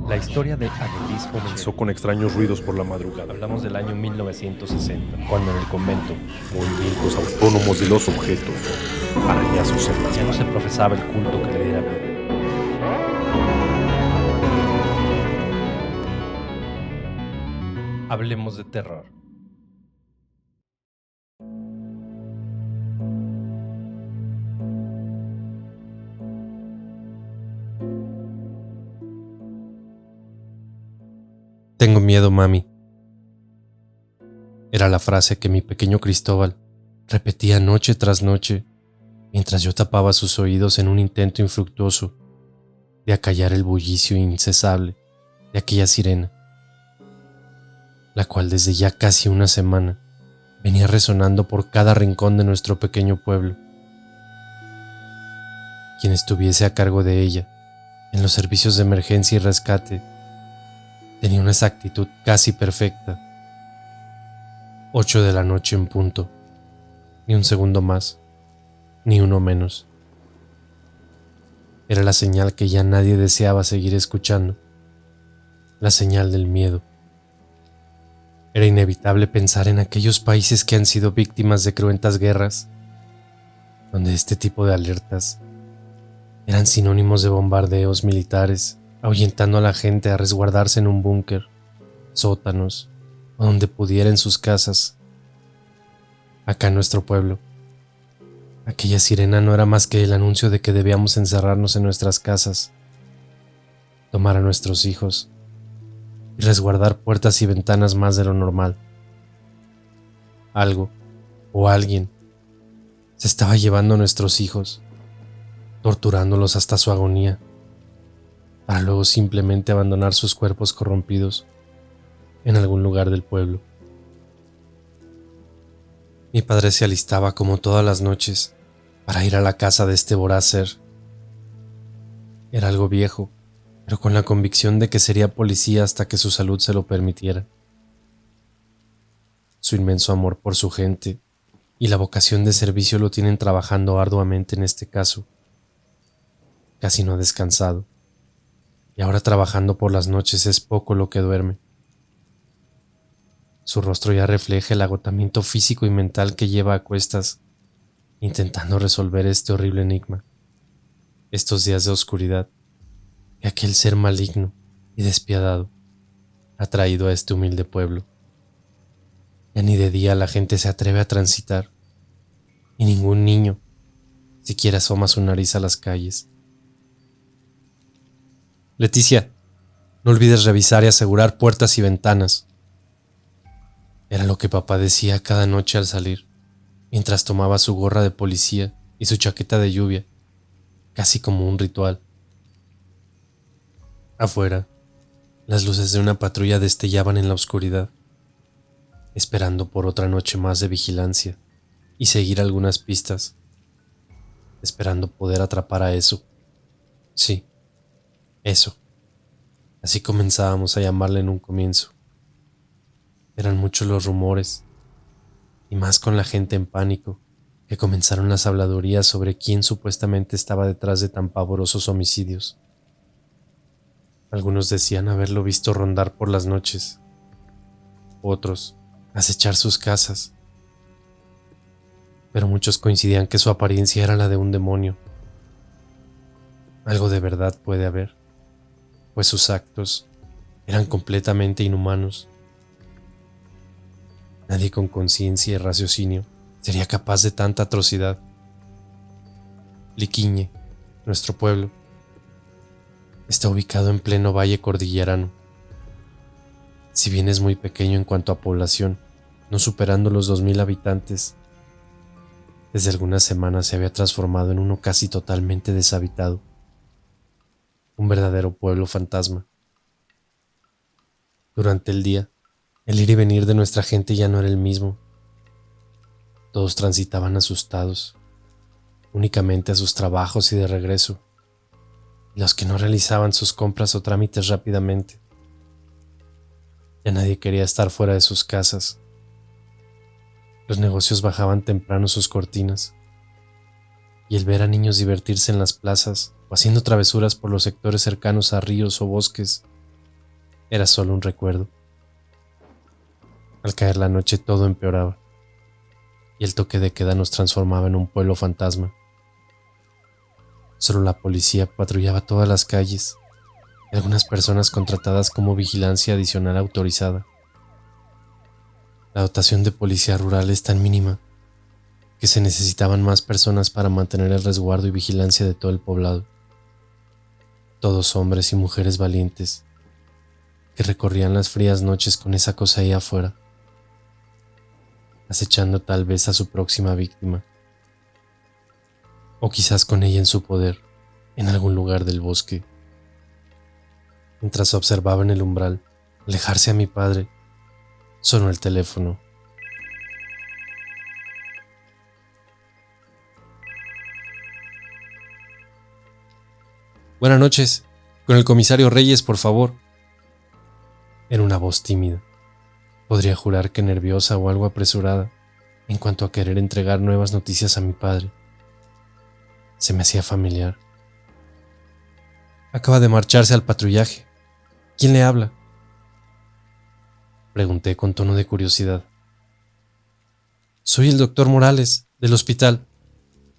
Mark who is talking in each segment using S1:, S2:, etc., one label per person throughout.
S1: La historia de Adelis comenzó.
S2: Comenzó con extraños ruidos por la madrugada.
S1: Hablamos del año 1960, cuando en el convento
S2: Movimientos autónomos de los objetos, arañazos en las
S1: ya no se
S2: paredes.
S1: profesaba el culto que le diera vida. Hablemos de terror. Tengo miedo, mami. Era la frase que mi pequeño Cristóbal repetía noche tras noche mientras yo tapaba sus oídos en un intento infructuoso de acallar el bullicio incesable de aquella sirena, la cual desde ya casi una semana venía resonando por cada rincón de nuestro pequeño pueblo. Quien estuviese a cargo de ella en los servicios de emergencia y rescate tenía una exactitud casi perfecta. 8 de la noche en punto, ni un segundo más, ni uno menos. Era la señal que ya nadie deseaba seguir escuchando, la señal del miedo. Era inevitable pensar en aquellos países que han sido víctimas de cruentas guerras, donde este tipo de alertas eran sinónimos de bombardeos militares, ahuyentando a la gente a resguardarse en un búnker, sótanos o donde pudiera en sus casas. Acá en nuestro pueblo, aquella sirena no era más que el anuncio de que debíamos encerrarnos en nuestras casas, tomar a nuestros hijos y resguardar puertas y ventanas más de lo normal. Algo o alguien se estaba llevando a nuestros hijos, torturándolos hasta su agonía, para luego simplemente abandonar sus cuerpos corrompidos en algún lugar del pueblo. Mi padre se alistaba como todas las noches para ir a la casa de este voraz ser. Era algo viejo, pero con la convicción de que sería policía hasta que su salud se lo permitiera. Su inmenso amor por su gente y la vocación de servicio lo tienen trabajando arduamente en este caso. Casi no ha descansado, y ahora trabajando por las noches es poco lo que duerme. Su rostro ya refleja el agotamiento físico y mental que lleva a cuestas, intentando resolver este horrible enigma, estos días de oscuridad que aquel ser maligno y despiadado ha traído a este humilde pueblo. Ya ni de día la gente se atreve a transitar, y ningún niño siquiera asoma su nariz a las calles. Leticia, no olvides revisar y asegurar puertas y ventanas. Era lo que papá decía cada noche al salir, mientras tomaba su gorra de policía y su chaqueta de lluvia, casi como un ritual. Afuera, las luces de una patrulla destellaban en la oscuridad, esperando por otra noche más de vigilancia y seguir algunas pistas, esperando poder atrapar a eso. Sí, eso. Así comenzábamos a llamarle en un comienzo. Eran muchos los rumores, y más con la gente en pánico, que comenzaron las habladurías sobre quién supuestamente estaba detrás de tan pavorosos homicidios. Algunos decían haberlo visto rondar por las noches, otros acechar sus casas, pero muchos coincidían que su apariencia era la de un demonio. Algo de verdad puede haber, pues sus actos eran completamente inhumanos. Nadie con conciencia y raciocinio sería capaz de tanta atrocidad. Liquiñe, nuestro pueblo, está ubicado en pleno valle cordillerano. Si bien es muy pequeño en cuanto a población, no superando los 2000 habitantes, desde algunas semanas se había transformado en uno casi totalmente deshabitado. Un verdadero pueblo fantasma. Durante el día, el ir y venir de nuestra gente ya no era el mismo. Todos transitaban asustados, únicamente a sus trabajos y de regreso, y los que no realizaban sus compras o trámites rápidamente. Ya nadie quería estar fuera de sus casas. Los negocios bajaban temprano sus cortinas, y el ver a niños divertirse en las plazas o haciendo travesuras por los sectores cercanos a ríos o bosques era solo un recuerdo. Al caer la noche todo empeoraba, y el toque de queda nos transformaba en un pueblo fantasma. Solo la policía patrullaba todas las calles, y algunas personas contratadas como vigilancia adicional autorizada. La dotación de policía rural es tan mínima que se necesitaban más personas para mantener el resguardo y vigilancia de todo el poblado. Todos hombres y mujeres valientes que recorrían las frías noches con esa cosa ahí afuera, acechando tal vez a su próxima víctima, o quizás con ella en su poder, en algún lugar del bosque. Mientras observaba en el umbral alejarse a mi padre, sonó el teléfono. Buenas noches, con el comisario Reyes, por favor. Era una voz tímida. Podría jurar que nerviosa o algo apresurada en cuanto a querer entregar nuevas noticias a mi padre. Se me hacía familiar. Acaba de marcharse al patrullaje. ¿Quién le habla? Pregunté con tono de curiosidad. Soy el doctor Morales, del hospital.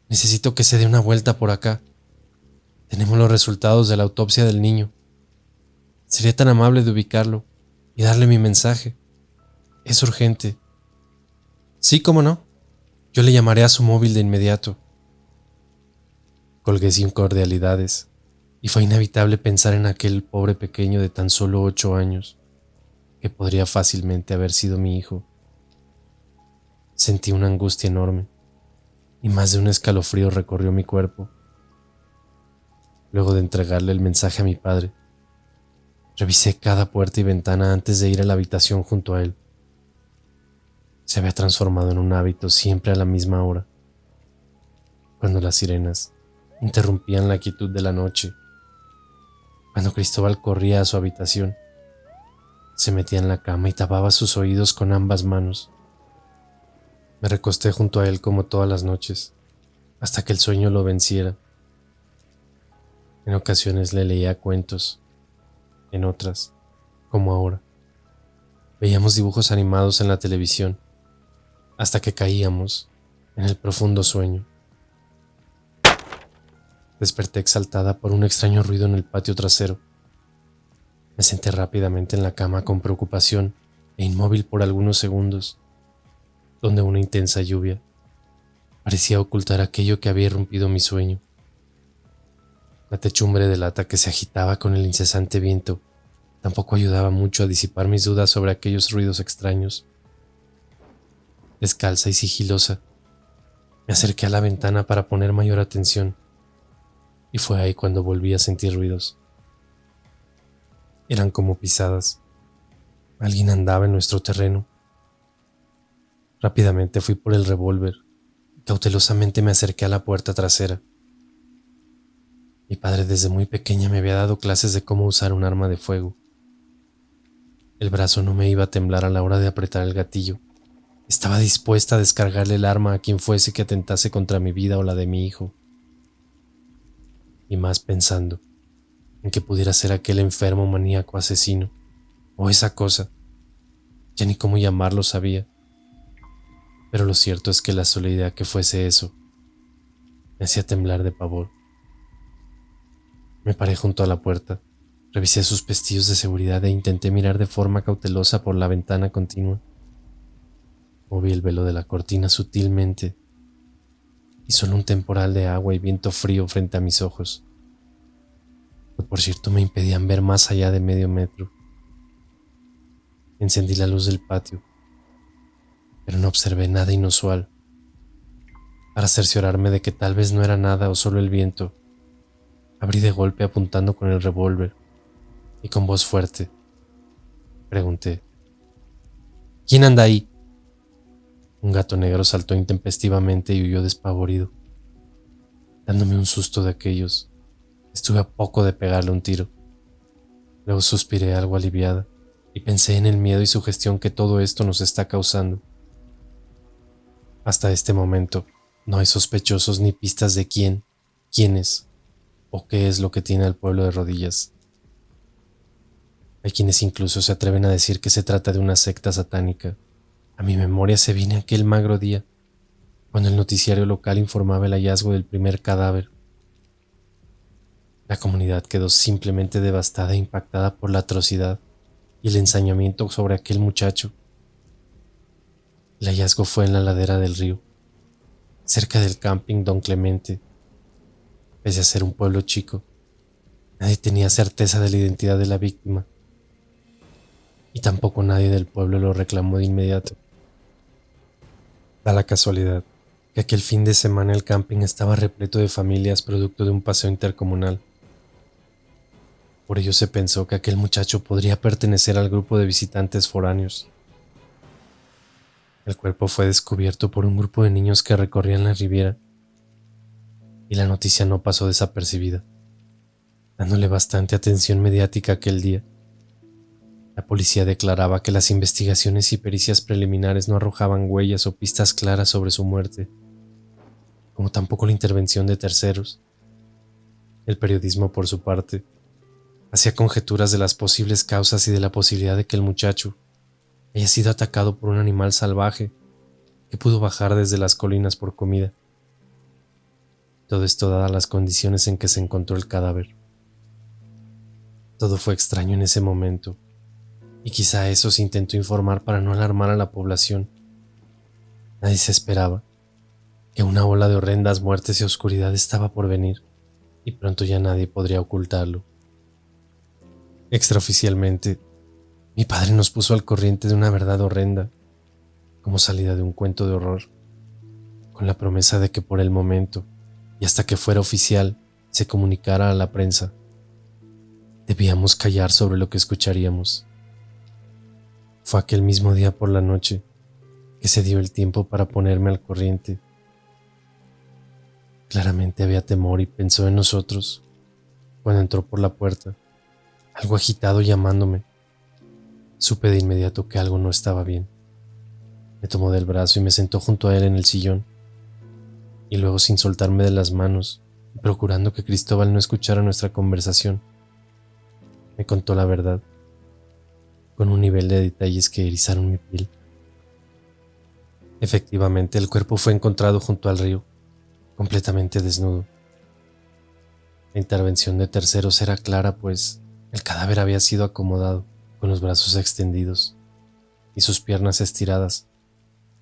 S1: Necesito que se dé una vuelta por acá. Tenemos los resultados de la autopsia del niño. Sería tan amable de ubicarlo y darle mi mensaje. Es urgente. Sí, cómo no. Yo le llamaré a su móvil de inmediato. Colgué sin cordialidades, y fue inevitable pensar en aquel pobre pequeño de tan solo 8 años, que podría fácilmente haber sido mi hijo. Sentí una angustia enorme, y más de un escalofrío recorrió mi cuerpo. Luego de entregarle el mensaje a mi padre, revisé cada puerta y ventana antes de ir a la habitación junto a él. Se había transformado en un hábito siempre a la misma hora, cuando las sirenas interrumpían la quietud de la noche, cuando Cristóbal corría a su habitación, se metía en la cama y tapaba sus oídos con ambas manos. Me recosté junto a él como todas las noches, hasta que el sueño lo venciera. En ocasiones le leía cuentos, en otras, como ahora, veíamos dibujos animados en la televisión, hasta que caíamos en el profundo sueño. Desperté exaltada por un extraño ruido en el patio trasero. Me senté rápidamente en la cama con preocupación e inmóvil por algunos segundos, donde una intensa lluvia parecía ocultar aquello que había irrumpido mi sueño. La techumbre de lata que se agitaba con el incesante viento tampoco ayudaba mucho a disipar mis dudas sobre aquellos ruidos extraños. Descalza y sigilosa, me acerqué a la ventana para poner mayor atención, y fue ahí cuando volví a sentir ruidos. Eran como pisadas. Alguien andaba en nuestro terreno. Rápidamente fui por el revólver y cautelosamente me acerqué a la puerta trasera. Mi padre desde muy pequeña me había dado clases de cómo usar un arma de fuego. El brazo no me iba a temblar a la hora de apretar el gatillo. Estaba dispuesta a descargarle el arma a quien fuese que atentase contra mi vida o la de mi hijo. Y más pensando en que pudiera ser aquel enfermo maníaco asesino, o esa cosa, ya ni cómo llamarlo sabía. Pero lo cierto es que la sola idea que fuese eso me hacía temblar de pavor. Me paré junto a la puerta, revisé sus pestillos de seguridad e intenté mirar de forma cautelosa por la ventana continua. Moví el velo de la cortina sutilmente y solo un temporal de agua y viento frío frente a mis ojos, que por cierto me impedían ver más allá de medio metro. Encendí la luz del patio, pero no observé nada inusual. Para cerciorarme de que tal vez no era nada o solo el viento, abrí de golpe apuntando con el revólver y con voz fuerte pregunté: ¿Quién anda ahí? Un gato negro saltó intempestivamente y huyó despavorido. Dándome un susto de aquellos, estuve a poco de pegarle un tiro. Luego suspiré algo aliviada y pensé en el miedo y sugestión que todo esto nos está causando. Hasta este momento no hay sospechosos ni pistas de quiénes o qué es lo que tiene al pueblo de rodillas. Hay quienes incluso se atreven a decir que se trata de una secta satánica. A mi memoria se viene aquel magro día, cuando el noticiario local informaba el hallazgo del primer cadáver. La comunidad quedó simplemente devastada e impactada por la atrocidad y el ensañamiento sobre aquel muchacho. El hallazgo fue en la ladera del río, cerca del camping Don Clemente. Pese a ser un pueblo chico, nadie tenía certeza de la identidad de la víctima, y tampoco nadie del pueblo lo reclamó de inmediato. Da la casualidad que aquel fin de semana el camping estaba repleto de familias producto de un paseo intercomunal. Por ello se pensó que aquel muchacho podría pertenecer al grupo de visitantes foráneos. El cuerpo fue descubierto por un grupo de niños que recorrían la riviera, y la noticia no pasó desapercibida, dándole bastante atención mediática aquel día. La policía declaraba que las investigaciones y pericias preliminares no arrojaban huellas o pistas claras sobre su muerte, como tampoco la intervención de terceros. El periodismo, por su parte, hacía conjeturas de las posibles causas y de la posibilidad de que el muchacho haya sido atacado por un animal salvaje que pudo bajar desde las colinas por comida. Todo esto dadas las condiciones en que se encontró el cadáver. Todo fue extraño en ese momento, y quizá eso se intentó informar para no alarmar a la población. Nadie se esperaba que una ola de horrendas muertes y oscuridad estaba por venir, y pronto ya nadie podría ocultarlo. Extraoficialmente, mi padre nos puso al corriente de una verdad horrenda, como salida de un cuento de horror, con la promesa de que por el momento, y hasta que fuera oficial, se comunicara a la prensa. Debíamos callar sobre lo que escucharíamos. Fue aquel mismo día por la noche que se dio el tiempo para ponerme al corriente. Claramente había temor y pensó en nosotros cuando entró por la puerta, algo agitado llamándome. Supe de inmediato que algo no estaba bien. Me tomó del brazo y me sentó junto a él en el sillón, y luego, sin soltarme de las manos y procurando que Cristóbal no escuchara nuestra conversación, me contó la verdad, con un nivel de detalles que erizaron mi piel. Efectivamente, el cuerpo fue encontrado junto al río, completamente desnudo. La intervención de terceros era clara, pues el cadáver había sido acomodado, con los brazos extendidos y sus piernas estiradas,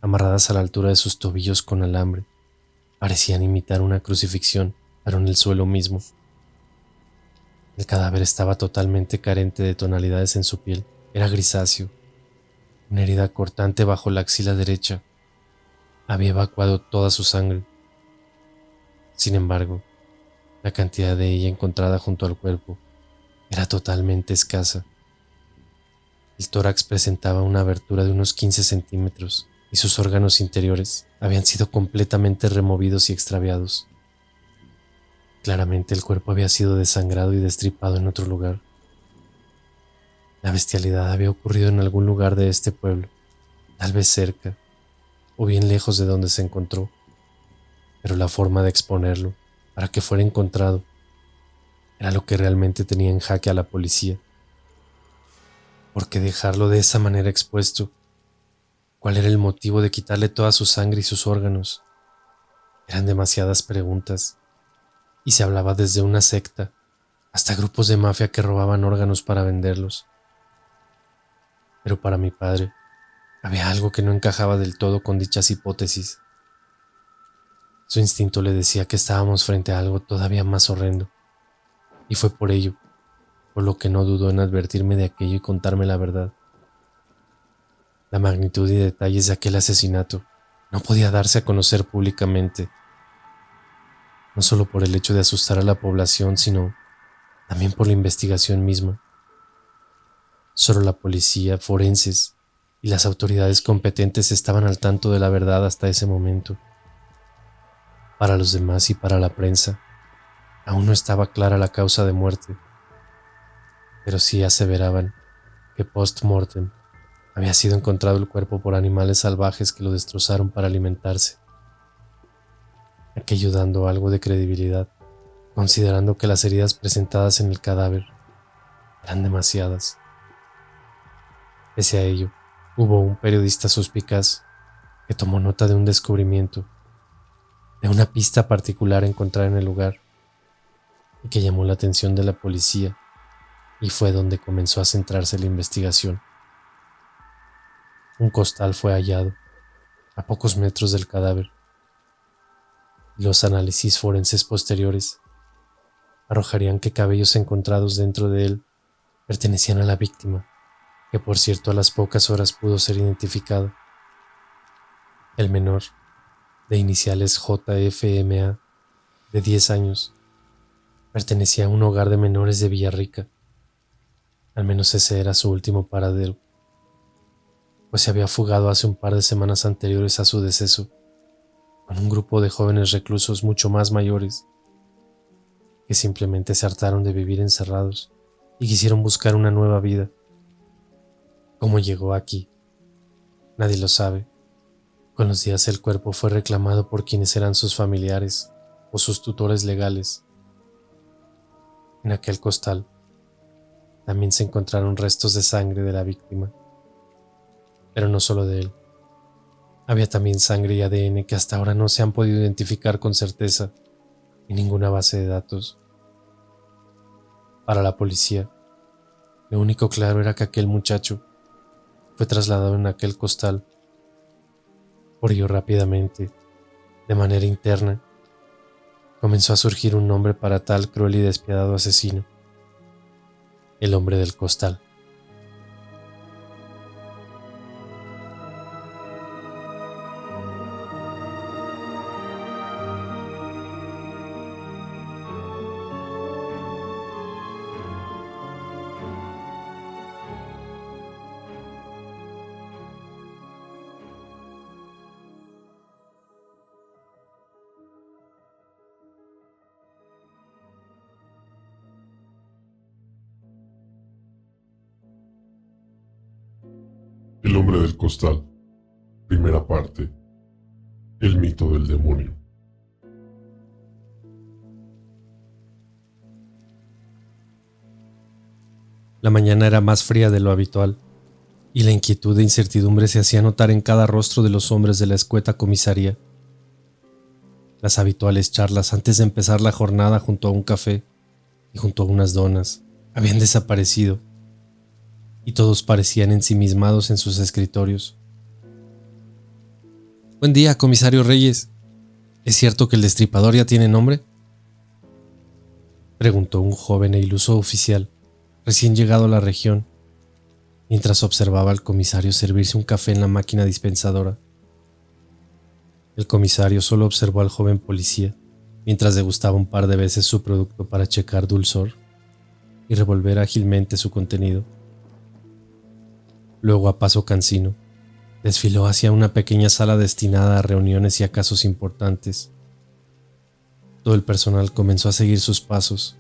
S1: amarradas a la altura de sus tobillos con alambre. Parecían imitar una crucifixión, pero en el suelo mismo. El cadáver estaba totalmente carente de tonalidades en su piel. Era grisáceo. Una herida cortante bajo la axila derecha había evacuado toda su sangre. Sin embargo, la cantidad de ella encontrada junto al cuerpo era totalmente escasa. El tórax presentaba una abertura de unos 15 centímetros y sus órganos interiores habían sido completamente removidos y extraviados. Claramente el cuerpo había sido desangrado y destripado en otro lugar. La bestialidad había ocurrido en algún lugar de este pueblo, tal vez cerca o bien lejos de donde se encontró, pero la forma de exponerlo para que fuera encontrado era lo que realmente tenía en jaque a la policía. ¿Por qué dejarlo de esa manera expuesto? ¿Cuál era el motivo de quitarle toda su sangre y sus órganos? Eran demasiadas preguntas, y se hablaba desde una secta hasta grupos de mafia que robaban órganos para venderlos. Pero para mi padre, había algo que no encajaba del todo con dichas hipótesis. Su instinto le decía que estábamos frente a algo todavía más horrendo, y fue por ello, por lo que no dudó en advertirme de aquello y contarme la verdad. La magnitud y detalles de aquel asesinato no podía darse a conocer públicamente, no solo por el hecho de asustar a la población, sino también por la investigación misma. Solo la policía, forenses y las autoridades competentes estaban al tanto de la verdad hasta ese momento. Para los demás y para la prensa, aún no estaba clara la causa de muerte, pero sí aseveraban que post-mortem había sido encontrado el cuerpo por animales salvajes que lo destrozaron para alimentarse. Aquello dando algo de credibilidad, considerando que las heridas presentadas en el cadáver eran demasiadas. Pese a ello, hubo un periodista suspicaz que tomó nota de un descubrimiento, de una pista particular encontrada en el lugar y que llamó la atención de la policía, y fue donde comenzó a centrarse la investigación. Un costal fue hallado a pocos metros del cadáver y los análisis forenses posteriores arrojarían que cabellos encontrados dentro de él pertenecían a la víctima, que por cierto a las pocas horas pudo ser identificado. El menor, de iniciales JFMA, de 10 años, pertenecía a un hogar de menores de Villarrica. Al menos ese era su último paradero, pues se había fugado hace un par de semanas anteriores a su deceso, con un grupo de jóvenes reclusos mucho más mayores, que simplemente se hartaron de vivir encerrados y quisieron buscar una nueva vida. ¿Cómo llegó aquí? Nadie lo sabe. Con los días el cuerpo fue reclamado por quienes eran sus familiares o sus tutores legales. En aquel costal también se encontraron restos de sangre de la víctima, pero no solo de él. Había también sangre y ADN que hasta ahora no se han podido identificar con certeza en ninguna base de datos. Para la policía, lo único claro era que aquel muchacho fue trasladado en aquel costal. Por ello rápidamente, de manera interna, comenzó a surgir un nombre para tal cruel y despiadado asesino: el hombre del costal.
S3: El hombre del costal. Primera parte. El mito del demonio.
S1: La mañana era más fría de lo habitual, y la inquietud e incertidumbre se hacía notar en cada rostro de los hombres de la escueta comisaría. Las habituales charlas antes de empezar la jornada junto a un café y junto a unas donas habían desaparecido, y todos parecían ensimismados en sus escritorios. «Buen día, comisario Reyes. ¿Es cierto que el destripador ya tiene nombre?», preguntó un joven e iluso oficial recién llegado a la región, mientras observaba al comisario servirse un café en la máquina dispensadora. El comisario solo observó al joven policía mientras degustaba un par de veces su producto para checar dulzor y revolver ágilmente su contenido. Luego, a paso cansino, desfiló hacia una pequeña sala destinada a reuniones y a casos importantes. Todo el personal comenzó a seguir sus pasos,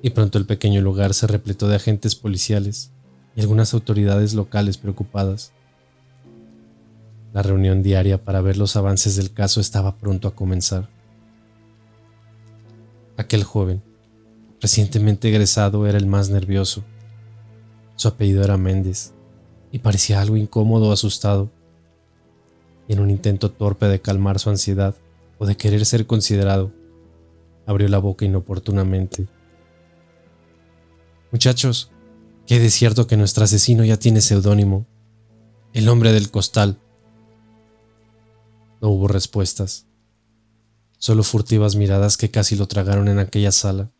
S1: y pronto el pequeño lugar se repletó de agentes policiales y algunas autoridades locales preocupadas. La reunión diaria para ver los avances del caso estaba pronto a comenzar. Aquel joven, recientemente egresado, era el más nervioso. Su apellido era Méndez, y parecía algo incómodo o asustado, y en un intento torpe de calmar su ansiedad o de querer ser considerado, abrió la boca inoportunamente. «Muchachos, ¿qué de cierto que nuestro asesino ya tiene seudónimo? El hombre del costal». No hubo respuestas, solo furtivas miradas que casi lo tragaron en aquella sala,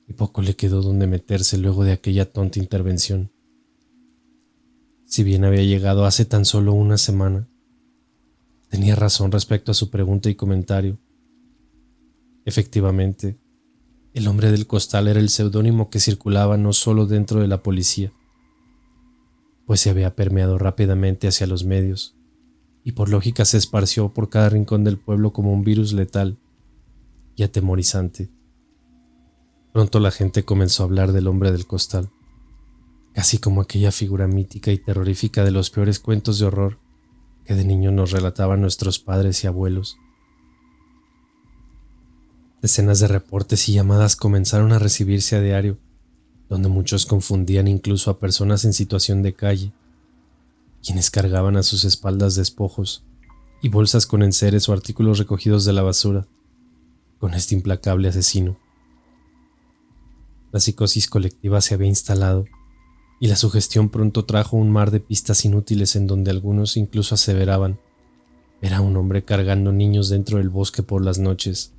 S1: y poco le quedó donde meterse luego de aquella tonta intervención. Si bien había llegado hace tan solo una semana, tenía razón respecto a su pregunta y comentario. Efectivamente, el hombre del costal era el seudónimo que circulaba no solo dentro de la policía, pues se había permeado rápidamente hacia los medios, y por lógica se esparció por cada rincón del pueblo como un virus letal y atemorizante. Pronto la gente comenzó a hablar del hombre del costal, casi como aquella figura mítica y terrorífica de los peores cuentos de horror que de niño nos relataban nuestros padres y abuelos. Decenas de reportes y llamadas comenzaron a recibirse a diario, donde muchos confundían incluso a personas en situación de calle, quienes cargaban a sus espaldas despojos y bolsas con enseres o artículos recogidos de la basura, con este implacable asesino. La psicosis colectiva se había instalado y la sugestión pronto trajo un mar de pistas inútiles en donde algunos incluso aseveraban ver a un hombre cargando niños dentro del bosque por las noches,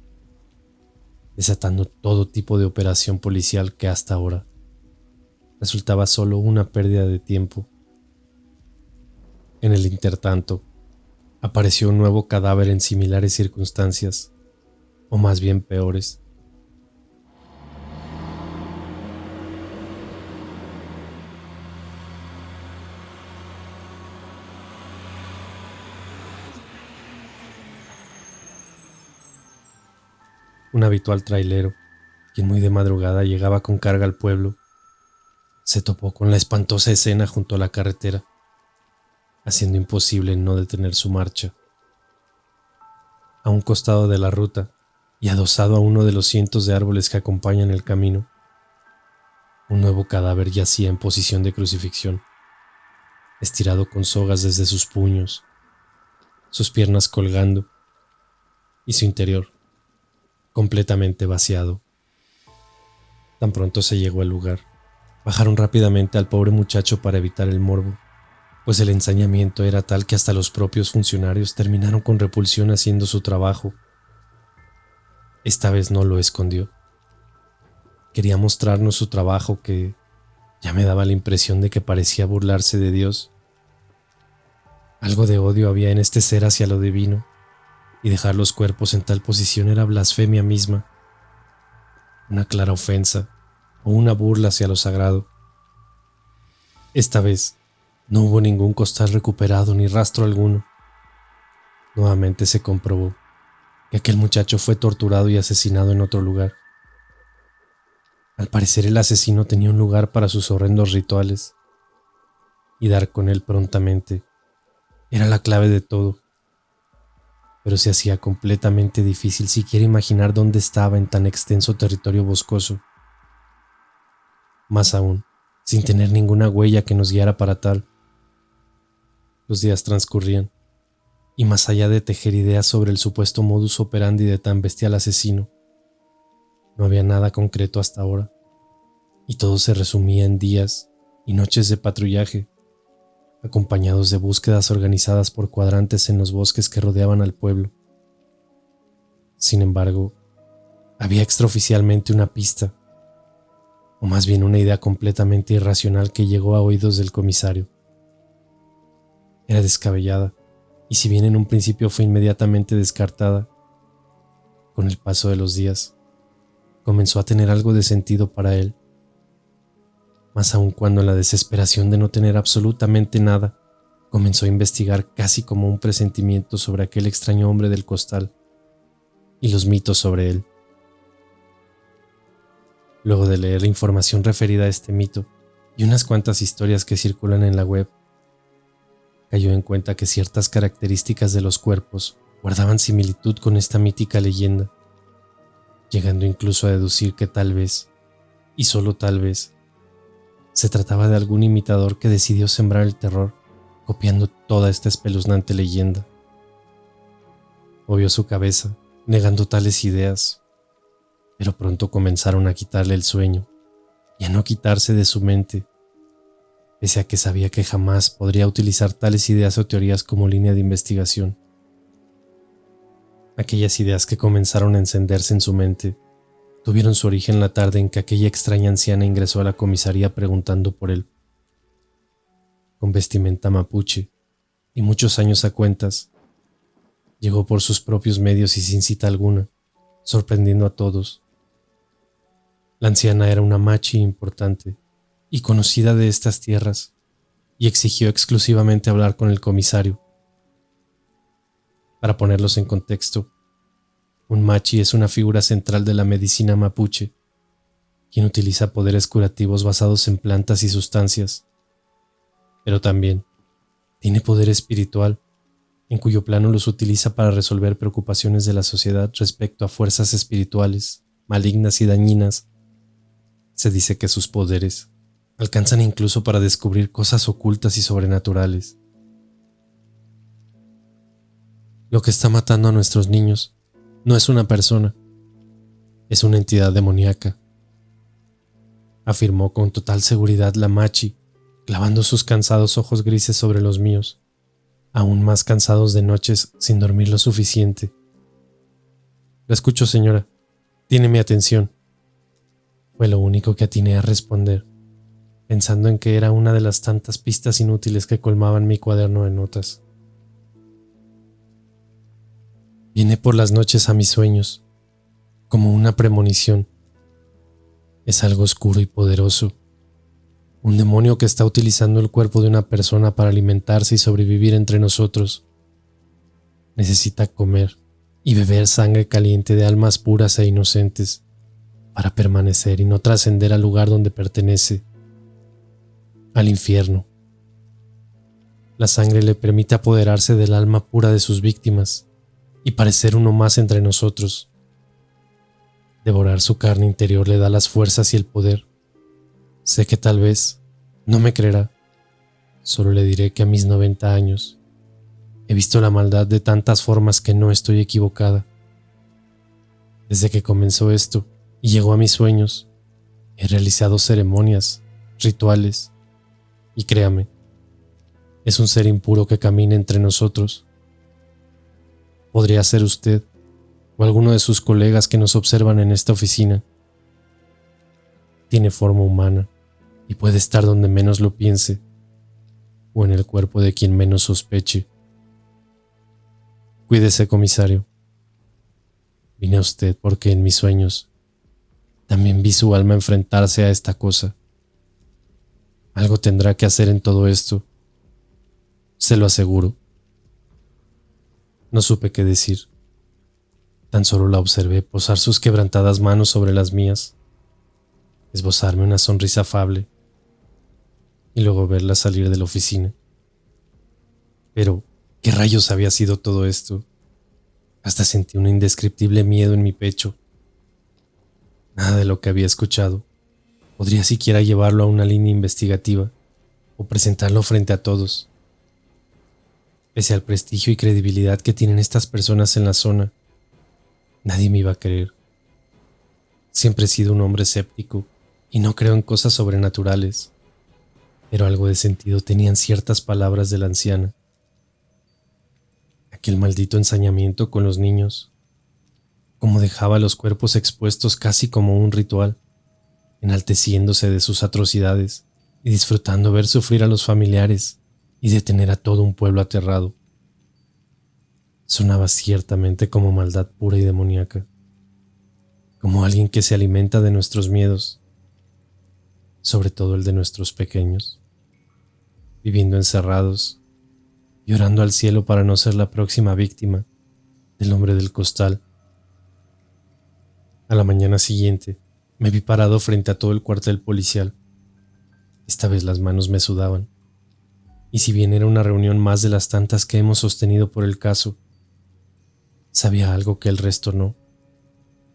S1: desatando todo tipo de operación policial que hasta ahora resultaba solo una pérdida de tiempo. En el intertanto, apareció un nuevo cadáver en similares circunstancias, o más bien peores. Un habitual trailero, quien muy de madrugada llegaba con carga al pueblo, se topó con la espantosa escena junto a la carretera, haciendo imposible no detener su marcha. A un costado de la ruta y adosado a uno de los cientos de árboles que acompañan el camino, un nuevo cadáver yacía en posición de crucifixión, estirado con sogas desde sus puños, sus piernas colgando y su interior completamente vaciado. Tan pronto se llegó al lugar, bajaron rápidamente al pobre muchacho para evitar el morbo, pues el ensañamiento era tal que hasta los propios funcionarios terminaron con repulsión haciendo su trabajo. Esta vez no lo escondió. Quería mostrarnos su trabajo que ya me daba la impresión de que parecía burlarse de Dios. Algo de odio había en este ser hacia lo divino, y dejar los cuerpos en tal posición era blasfemia misma, una clara ofensa o una burla hacia lo sagrado. Esta vez no hubo ningún costal recuperado ni rastro alguno. Nuevamente se comprobó que aquel muchacho fue torturado y asesinado en otro lugar. Al parecer el asesino tenía un lugar para sus horrendos rituales, y dar con él prontamente era la clave de todo. Pero se hacía completamente difícil siquiera imaginar dónde estaba en tan extenso territorio boscoso. Más aún, sin tener ninguna huella que nos guiara para tal. Los días transcurrían, y más allá de tejer ideas sobre el supuesto modus operandi de tan bestial asesino, no había nada concreto hasta ahora, y todo se resumía en días y noches de patrullaje, acompañados de búsquedas organizadas por cuadrantes en los bosques que rodeaban al pueblo. Sin embargo, había extraoficialmente una pista, o más bien una idea completamente irracional que llegó a oídos del comisario. Era descabellada, y si bien en un principio fue inmediatamente descartada, con el paso de los días, comenzó a tener algo de sentido para él. Más aún cuando en la desesperación de no tener absolutamente nada, comenzó a investigar casi como un presentimiento sobre aquel extraño hombre del costal y los mitos sobre él. Luego de leer la información referida a este mito y unas cuantas historias que circulan en la web, cayó en cuenta que ciertas características de los cuerpos guardaban similitud con esta mítica leyenda, llegando incluso a deducir que tal vez, y solo tal vez, se trataba de algún imitador que decidió sembrar el terror, copiando toda esta espeluznante leyenda. Movió su cabeza, negando tales ideas, pero pronto comenzaron a quitarle el sueño y a no quitarse de su mente, pese a que sabía que jamás podría utilizar tales ideas o teorías como línea de investigación. Aquellas ideas que comenzaron a encenderse en su mente tuvieron su origen la tarde en que aquella extraña anciana ingresó a la comisaría preguntando por él. Con vestimenta mapuche y muchos años a cuentas, llegó por sus propios medios y sin cita alguna, sorprendiendo a todos. La anciana era una machi importante y conocida de estas tierras, y exigió exclusivamente hablar con el comisario. Para ponerlos en contexto, un machi es una figura central de la medicina mapuche, quien utiliza poderes curativos basados en plantas y sustancias, pero también tiene poder espiritual, en cuyo plano los utiliza para resolver preocupaciones de la sociedad respecto a fuerzas espirituales, malignas y dañinas, Se dice que sus poderes alcanzan incluso para descubrir cosas ocultas y sobrenaturales. Lo que está matando a nuestros niños no es una persona, es una entidad demoníaca, afirmó con total seguridad la Machi, clavando sus cansados ojos grises sobre los míos, aún más cansados de noches sin dormir lo suficiente. La escucho, señora. Tiene mi atención. Fue lo único que atiné a responder, pensando en que era una de las tantas pistas inútiles que colmaban mi cuaderno de notas. Viene por las noches a mis sueños, como una premonición. Es algo oscuro y poderoso. Un demonio que está utilizando el cuerpo de una persona para alimentarse y sobrevivir entre nosotros. Necesita comer y beber sangre caliente de almas puras e inocentes para permanecer y no trascender al lugar donde pertenece, al infierno. La sangre le permite apoderarse del alma pura de sus víctimas y parecer uno más entre nosotros. Devorar su carne interior le da las fuerzas y el poder. Sé que tal vez no me creerá. Solo le diré que a mis 90 años he visto la maldad de tantas formas que no estoy equivocada. Desde que comenzó esto y llegó a mis sueños, he realizado ceremonias, rituales, y créame, es un ser impuro que camina entre nosotros. Podría ser usted o alguno de sus colegas que nos observan en esta oficina. Tiene forma humana y puede estar donde menos lo piense, o en el cuerpo de quien menos sospeche. Cuídese, comisario. Vine a usted porque en mis sueños también vi su alma enfrentarse a esta cosa. Algo tendrá que hacer en todo esto, se lo aseguro. No supe qué decir. Tan solo la observé posar sus quebrantadas manos sobre las mías, esbozarme una sonrisa afable y luego verla salir de la oficina. Pero, ¿qué rayos había sido todo esto? Hasta sentí un indescriptible miedo en mi pecho. Nada de lo que había escuchado podría siquiera llevarlo a una línea investigativa o presentarlo frente a todos. Pese al prestigio y credibilidad que tienen estas personas en la zona, nadie me iba a creer. Siempre he sido un hombre escéptico y no creo en cosas sobrenaturales, pero algo de sentido tenían ciertas palabras de la anciana. Aquel maldito ensañamiento con los niños, cómo dejaba los cuerpos expuestos casi como un ritual, enalteciéndose de sus atrocidades y disfrutando ver sufrir a los familiares y de tener a todo un pueblo aterrado. Sonaba ciertamente como maldad pura y demoníaca, como alguien que se alimenta de nuestros miedos, sobre todo el de nuestros pequeños, viviendo encerrados y orando al cielo para no ser la próxima víctima del hombre del costal. A la mañana siguiente me vi parado frente a todo el cuartel policial. Esta vez las manos me sudaban, y si bien era una reunión más de las tantas que hemos sostenido por el caso, sabía algo que el resto no.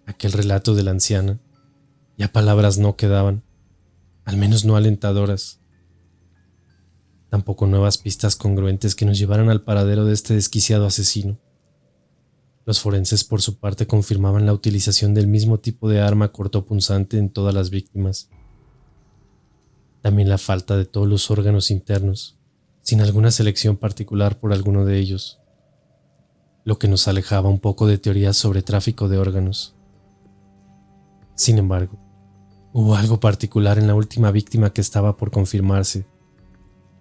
S1: Aquel relato de la anciana, ya palabras no quedaban, al menos no alentadoras. Tampoco nuevas pistas congruentes que nos llevaran al paradero de este desquiciado asesino. Los forenses por su parte confirmaban la utilización del mismo tipo de arma cortopunzante en todas las víctimas. También la falta de todos los órganos internos, sin alguna selección particular por alguno de ellos, lo que nos alejaba un poco de teorías sobre tráfico de órganos. Sin embargo, hubo algo particular en la última víctima que estaba por confirmarse.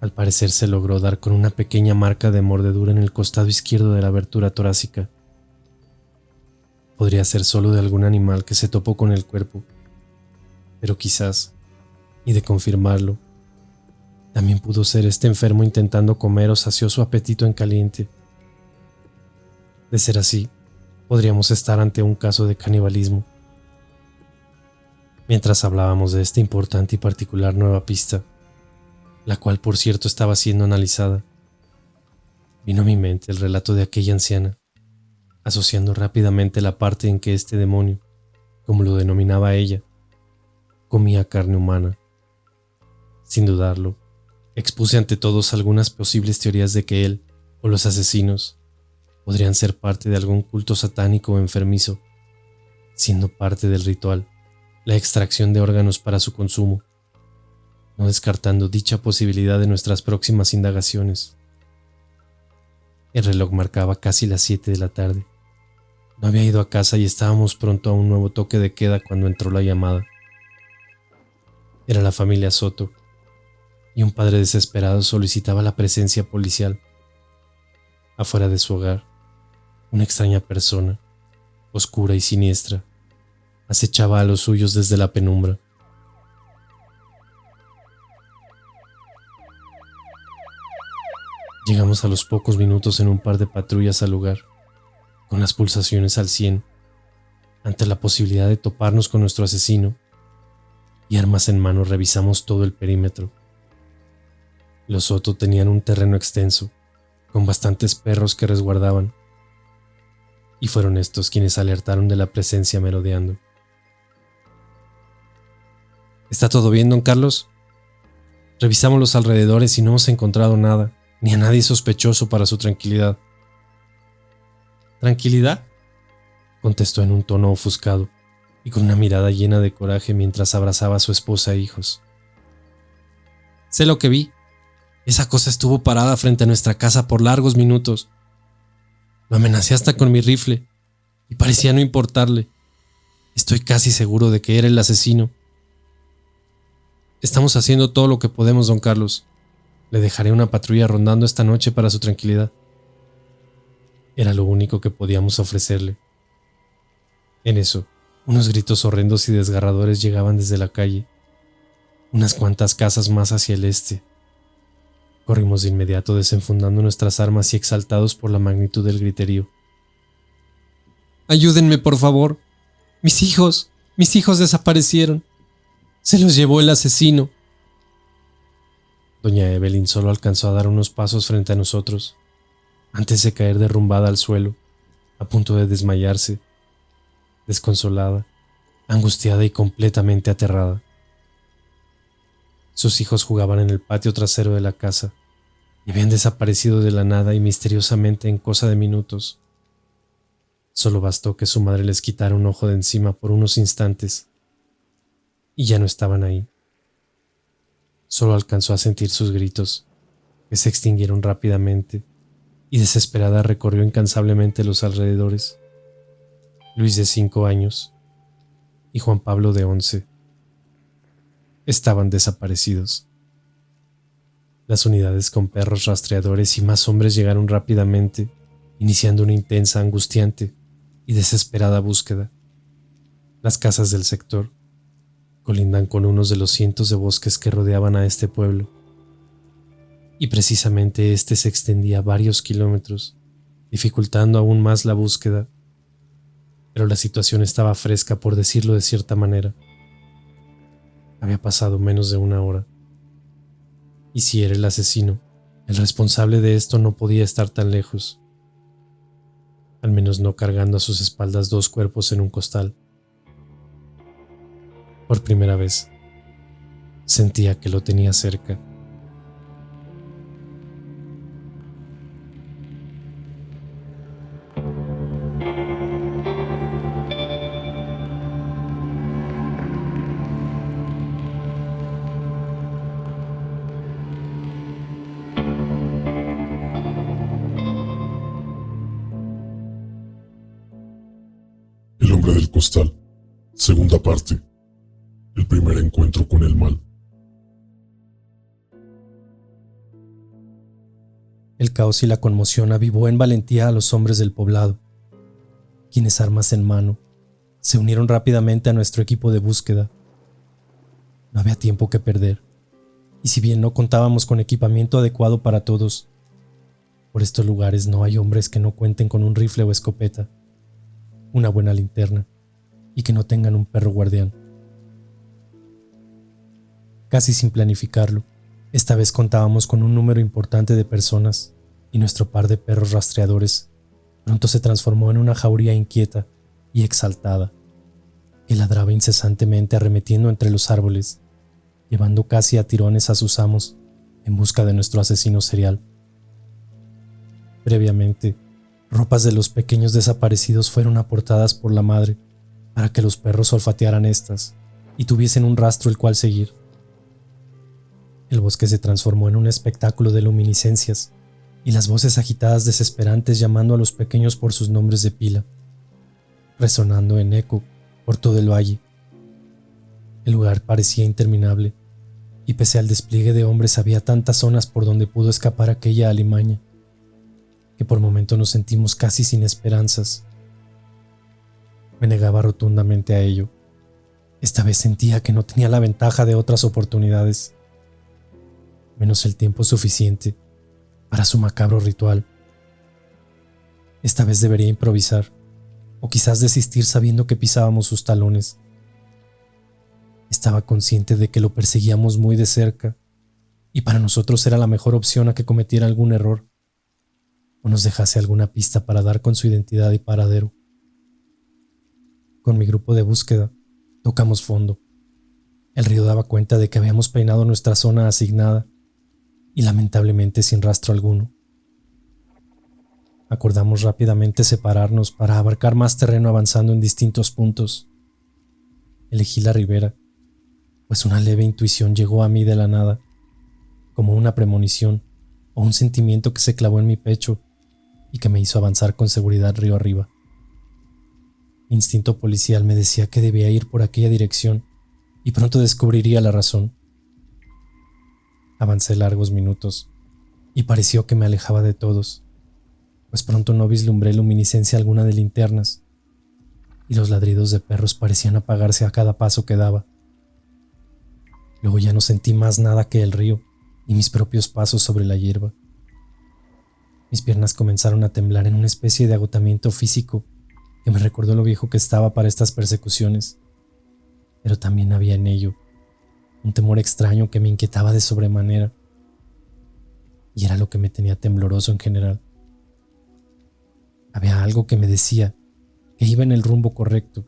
S1: Al parecer se logró dar con una pequeña marca de mordedura en el costado izquierdo de la abertura torácica. Podría ser solo de algún animal que se topó con el cuerpo, pero quizás, y de confirmarlo, también pudo ser este enfermo intentando comer o sació su apetito en caliente. De ser así, podríamos estar ante un caso de canibalismo. Mientras hablábamos de esta importante y particular nueva pista, la cual por cierto estaba siendo analizada, vino a mi mente el relato de aquella anciana, asociando rápidamente la parte en que este demonio, como lo denominaba ella, comía carne humana. Sin dudarlo, expuse ante todos algunas posibles teorías de que él o los asesinos podrían ser parte de algún culto satánico o enfermizo, siendo parte del ritual la extracción de órganos para su consumo, no descartando dicha posibilidad de nuestras próximas indagaciones. El reloj marcaba casi las 7 de la tarde. No había ido a casa y estábamos pronto a un nuevo toque de queda cuando entró la llamada. Era la familia Soto, y un padre desesperado solicitaba la presencia policial. Afuera de su hogar, una extraña persona, oscura y siniestra, acechaba a los suyos desde la penumbra. Llegamos a los pocos minutos en un par de patrullas al lugar, con las pulsaciones al 100, ante la posibilidad de toparnos con nuestro asesino, y armas en mano revisamos todo el perímetro. Los Soto tenían un terreno extenso, con bastantes perros que resguardaban, y fueron estos quienes alertaron de la presencia merodeando. ¿Está todo bien, don Carlos? Revisamos los alrededores y no hemos encontrado nada, ni a nadie sospechoso para su tranquilidad. ¿Tranquilidad?, contestó en un tono ofuscado y con una mirada llena de coraje mientras abrazaba a su esposa e hijos. Sé lo que vi. Esa cosa estuvo parada frente a nuestra casa por largos minutos. Lo amenacé hasta con mi rifle y parecía no importarle. Estoy casi seguro de que era el asesino. Estamos haciendo todo lo que podemos, don Carlos. Le dejaré una patrulla rondando esta noche para su tranquilidad. Era lo único que podíamos ofrecerle. En eso, unos gritos horrendos y desgarradores llegaban desde la calle, unas cuantas casas más hacia el este. Corrimos de inmediato desenfundando nuestras armas y exaltados por la magnitud del griterío. ¡Ayúdenme, por favor! ¡Mis hijos desaparecieron! ¡Se los llevó el asesino! Doña Evelyn solo alcanzó a dar unos pasos frente a nosotros, antes de caer derrumbada al suelo, a punto de desmayarse, desconsolada, angustiada y completamente aterrada. Sus hijos jugaban en el patio trasero de la casa y habían desaparecido de la nada y misteriosamente en cosa de minutos. Solo bastó que su madre les quitara un ojo de encima por unos instantes y ya no estaban ahí. Solo alcanzó a sentir sus gritos, que se extinguieron rápidamente, y desesperada recorrió incansablemente los alrededores. Luis, de 5 años, y Juan Pablo, de 11, estaban desaparecidos. Las unidades con perros rastreadores y más hombres llegaron rápidamente, iniciando una intensa, angustiante y desesperada búsqueda. Las casas del sector colindan con unos de los cientos de bosques que rodeaban a este pueblo, y precisamente este se extendía varios kilómetros, dificultando aún más la búsqueda. Pero la situación estaba fresca, por decirlo de cierta manera. Había pasado menos de 1 hora, y si era el asesino, el responsable de esto no podía estar tan lejos, al menos no cargando a sus espaldas 2 cuerpos en un costal. Por primera vez, sentía que lo tenía cerca.
S3: El hombre del costal, segunda parte. El primer encuentro con el mal.
S1: El caos y la conmoción avivó en valentía a los hombres del poblado, quienes, armas en mano, se unieron rápidamente a nuestro equipo de búsqueda. No había tiempo que perder, y si bien no contábamos con equipamiento adecuado para todos, por estos lugares no hay hombres que no cuenten con un rifle o escopeta, una buena linterna y que no tengan un perro guardián. Casi sin planificarlo, esta vez contábamos con un número importante de personas y nuestro par de perros rastreadores pronto se transformó en una jauría inquieta y exaltada. que ladraba incesantemente arremetiendo entre los árboles, llevando casi a tirones a sus amos en busca de nuestro asesino serial. Previamente, ropas de los pequeños desaparecidos fueron aportadas por la madre para que los perros olfatearan estas y tuviesen un rastro el cual seguir. El bosque se transformó en un espectáculo de luminiscencias y las voces agitadas desesperantes llamando a los pequeños por sus nombres de pila, resonando en eco por todo el valle. El lugar parecía interminable y pese al despliegue de hombres había tantas zonas por donde pudo escapar aquella alimaña que por momento nos sentimos casi sin esperanzas. Me negaba rotundamente a ello. Esta vez sentía que no tenía la ventaja de otras oportunidades, menos el tiempo suficiente para su macabro ritual. Esta vez debería improvisar, o quizás desistir sabiendo que pisábamos sus talones. Estaba consciente de que lo perseguíamos muy de cerca, y para nosotros era la mejor opción a que cometiera algún error, o nos dejase alguna pista para dar con su identidad y paradero. Con mi grupo de búsqueda, tocamos fondo. El río daba cuenta de que habíamos peinado nuestra zona asignada, y lamentablemente sin rastro alguno. Acordamos rápidamente separarnos para abarcar más terreno avanzando en distintos puntos. Elegí la ribera, pues una leve intuición llegó a mí de la nada, como una premonición o un sentimiento que se clavó en mi pecho y que me hizo avanzar con seguridad río arriba. Mi instinto policial me decía que debía ir por aquella dirección y pronto descubriría la razón. Avancé largos minutos y pareció que me alejaba de todos, pues pronto no vislumbré luminiscencia alguna de linternas y los ladridos de perros parecían apagarse a cada paso que daba. Luego ya no sentí más nada que el río y mis propios pasos sobre la hierba. Mis piernas comenzaron a temblar en una especie de agotamiento físico que me recordó lo viejo que estaba para estas persecuciones, pero también había en ello un temor extraño que me inquietaba de sobremanera, y era lo que me tenía tembloroso en general. Había algo que me decía que iba en el rumbo correcto.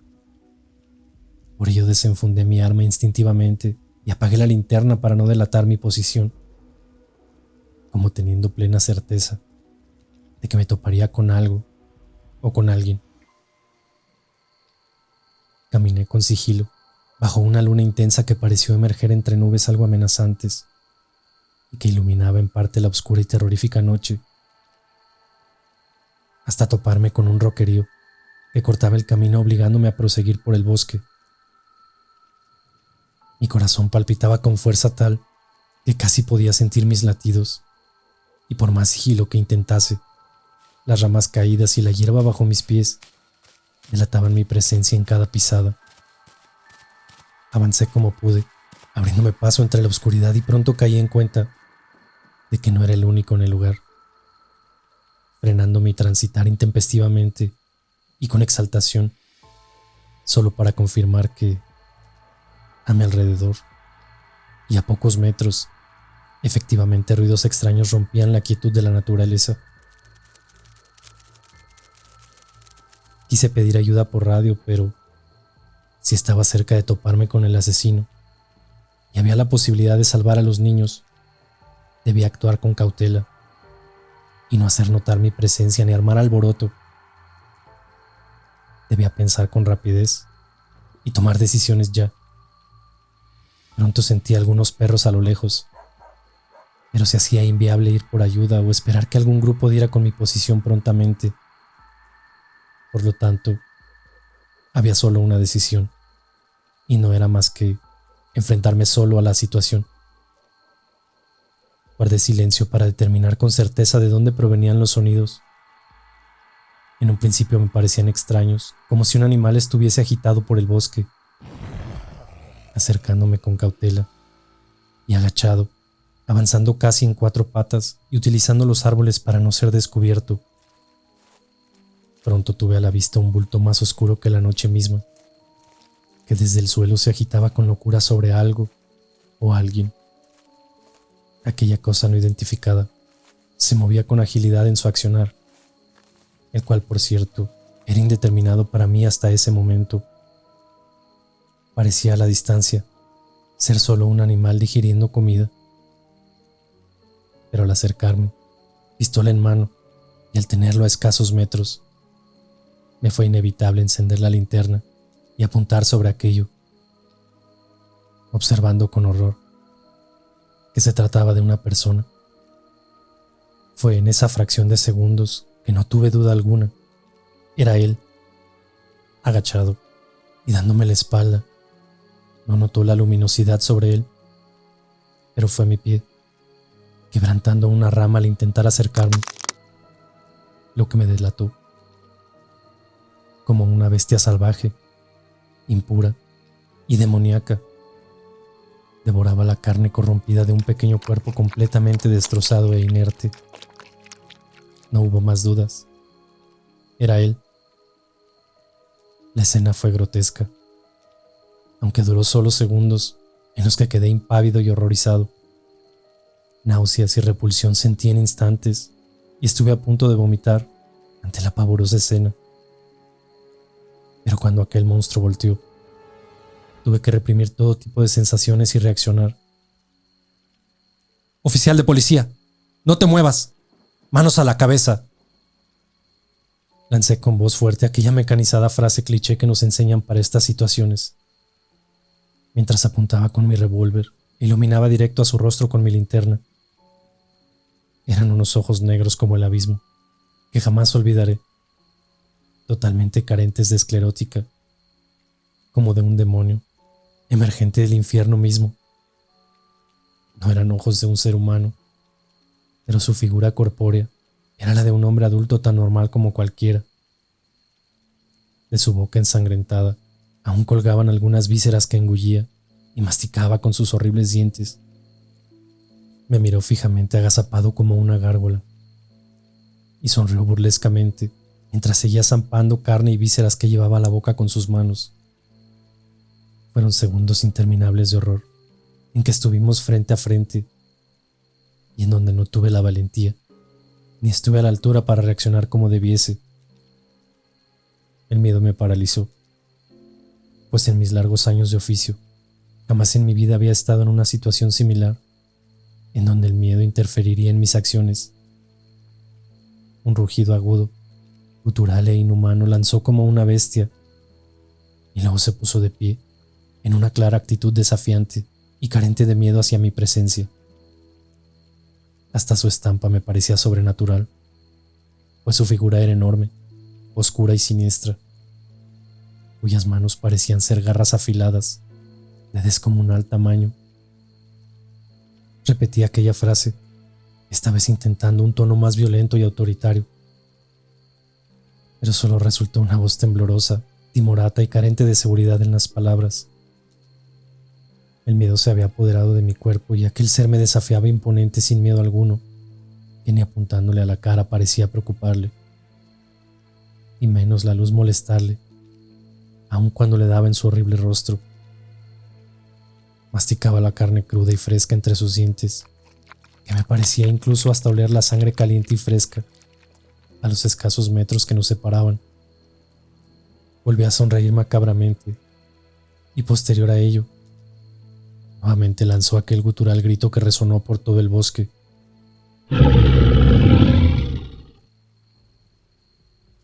S1: Por ello desenfundé mi arma instintivamente y apagué la linterna para no delatar mi posición, como teniendo plena certeza de que me toparía con algo o con alguien. Caminé con sigilo bajo una luna intensa que pareció emerger entre nubes algo amenazantes y que iluminaba en parte la oscura y terrorífica noche, hasta toparme con un roquerío que cortaba el camino obligándome a proseguir por el bosque. Mi corazón palpitaba con fuerza tal que casi podía sentir mis latidos, y por más sigilo que intentase, las ramas caídas y la hierba bajo mis pies delataban mi presencia en cada pisada. Avancé como pude, abriéndome paso entre la oscuridad y pronto caí en cuenta de que no era el único en el lugar. Frenando mi transitar intempestivamente y con exaltación, solo para confirmar que a mi alrededor y a pocos metros, efectivamente ruidos extraños rompían la quietud de la naturaleza. Quise pedir ayuda por radio, pero si estaba cerca de toparme con el asesino y había la posibilidad de salvar a los niños, debía actuar con cautela y no hacer notar mi presencia ni armar alboroto. Debía pensar con rapidez y tomar decisiones ya. Pronto sentí algunos perros a lo lejos, pero se hacía inviable ir por ayuda o esperar que algún grupo diera con mi posición prontamente. Por lo tanto, había solo una decisión, y no era más que enfrentarme solo a la situación. Guardé silencio para determinar con certeza de dónde provenían los sonidos. En un principio me parecían extraños, como si un animal estuviese agitado por el bosque. Acercándome con cautela y agachado, avanzando casi en 4 patas y utilizando los árboles para no ser descubierto. Pronto tuve a la vista un bulto más oscuro que la noche misma, que desde el suelo se agitaba con locura sobre algo o alguien. Aquella cosa no identificada se movía con agilidad en su accionar, el cual, por cierto, era indeterminado para mí hasta ese momento. Parecía a la distancia ser solo un animal digiriendo comida. Pero al acercarme, pistola en mano y al tenerlo a escasos metros, me fue inevitable encender la linterna y apuntar sobre aquello, observando con horror que se trataba de una persona. Fue en esa fracción de segundos que no tuve duda alguna. Era él, agachado y dándome la espalda. No notó la luminosidad sobre él, pero fue mi pie, quebrantando una rama al intentar acercarme, lo que me delató. Como una bestia salvaje, impura y demoníaca, devoraba la carne corrompida de un pequeño cuerpo completamente destrozado e inerte. No hubo más dudas. Era él. La escena fue grotesca, aunque duró solo segundos en los que quedé impávido y horrorizado. Náuseas y repulsión sentí en instantes y estuve a punto de vomitar ante la pavorosa escena. Pero cuando aquel monstruo volteó, tuve que reprimir todo tipo de sensaciones y reaccionar. «Oficial de policía, no te muevas. Manos a la cabeza». Lancé con voz fuerte aquella mecanizada frase cliché que nos enseñan para estas situaciones. Mientras apuntaba con mi revólver, iluminaba directo a su rostro con mi linterna. Eran unos ojos negros como el abismo, que jamás olvidaré, totalmente carentes de esclerótica, como de un demonio, emergente del infierno mismo. No eran ojos de un ser humano, pero su figura corpórea era la de un hombre adulto tan normal como cualquiera. De su boca ensangrentada aún colgaban algunas vísceras que engullía y masticaba con sus horribles dientes. Me miró fijamente agazapado como una gárgola y sonrió burlescamente mientras seguía zampando carne y vísceras que llevaba a la boca con sus manos. Fueron segundos interminables de horror en que estuvimos frente a frente y en donde no tuve la valentía ni estuve a la altura para reaccionar como debiese. El miedo me paralizó, pues en mis largos años de oficio, jamás en mi vida había estado en una situación similar, en donde el miedo interferiría en mis acciones. Un rugido agudo, gutural e inhumano lanzó como una bestia, y luego se puso de pie, en una clara actitud desafiante y carente de miedo hacia mi presencia. Hasta su estampa me parecía sobrenatural, pues su figura era enorme, oscura y siniestra, cuyas manos parecían ser garras afiladas, de descomunal tamaño. Repetí aquella frase, esta vez intentando un tono más violento y autoritario, pero solo resultó una voz temblorosa, timorata y carente de seguridad en las palabras. El miedo se había apoderado de mi cuerpo y aquel ser me desafiaba imponente sin miedo alguno, que ni apuntándole a la cara parecía preocuparle, y menos la luz molestarle, aun cuando le daba en su horrible rostro. Masticaba la carne cruda y fresca entre sus dientes, que me parecía incluso hasta oler la sangre caliente y fresca, a los escasos metros que nos separaban. Volví a sonreír macabramente, y posterior a ello, nuevamente lanzó aquel gutural grito que resonó por todo el bosque.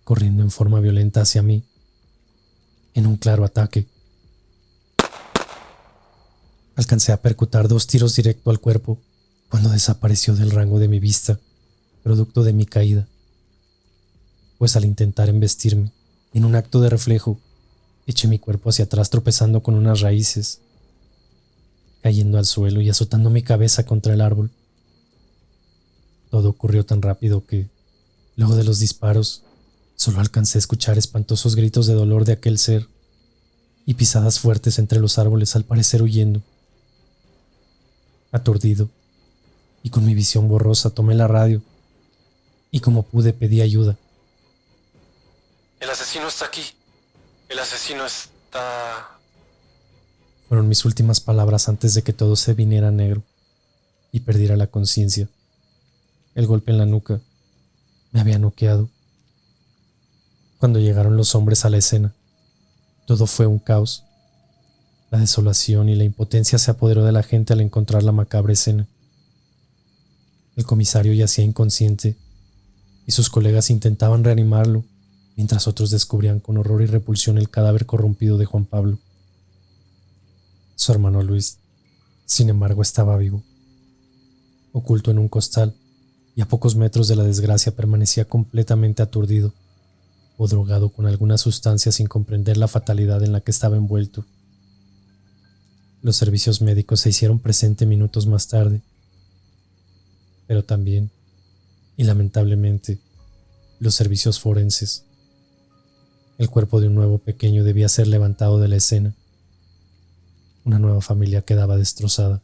S1: Corriendo en forma violenta hacia mí, en un claro ataque. Alcancé a percutar 2 tiros directo al cuerpo cuando desapareció del rango de mi vista, producto de mi caída. Pues al intentar embestirme, en un acto de reflejo, eché mi cuerpo hacia atrás tropezando con unas raíces, cayendo al suelo y azotando mi cabeza contra el árbol. Todo ocurrió tan rápido que, luego de los disparos, solo alcancé a escuchar espantosos gritos de dolor de aquel ser y pisadas fuertes entre los árboles, al parecer huyendo. Aturdido y con mi visión borrosa, tomé la radio y como pude pedí ayuda.
S4: El asesino está aquí. El asesino está...
S1: Fueron mis últimas palabras antes de que todo se viniera negro y perdiera la conciencia. El golpe en la nuca me había noqueado. Cuando llegaron los hombres a la escena, todo fue un caos. La desolación y la impotencia se apoderó de la gente al encontrar la macabra escena. El comisario yacía inconsciente y sus colegas intentaban reanimarlo, mientras otros descubrían con horror y repulsión el cadáver corrompido de Juan Pablo. Su hermano Luis, sin embargo, estaba vivo. Oculto en un costal y a pocos metros de la desgracia, permanecía completamente aturdido o drogado con alguna sustancia sin comprender la fatalidad en la que estaba envuelto. Los servicios médicos se hicieron presentes minutos más tarde, pero también, y lamentablemente, los servicios forenses. El cuerpo de un nuevo pequeño debía ser levantado de la escena. Una nueva familia quedaba destrozada.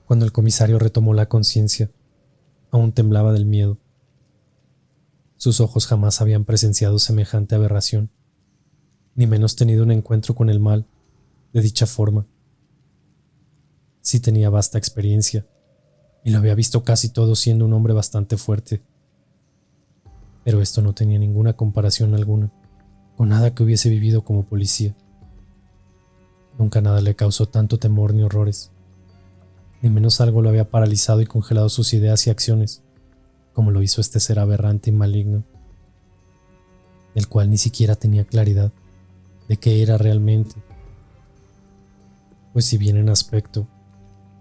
S1: Cuando el comisario retomó la conciencia, aún temblaba del miedo. Sus ojos jamás habían presenciado semejante aberración, ni menos tenido un encuentro con el mal de dicha forma. Sí tenía vasta experiencia, y lo había visto casi todo siendo un hombre bastante fuerte. Pero esto no tenía ninguna comparación alguna con nada que hubiese vivido como policía. Nunca nada le causó tanto temor ni horrores, ni menos algo lo había paralizado y congelado sus ideas y acciones, como lo hizo este ser aberrante y maligno, del cual ni siquiera tenía claridad de qué era realmente, pues si bien en aspecto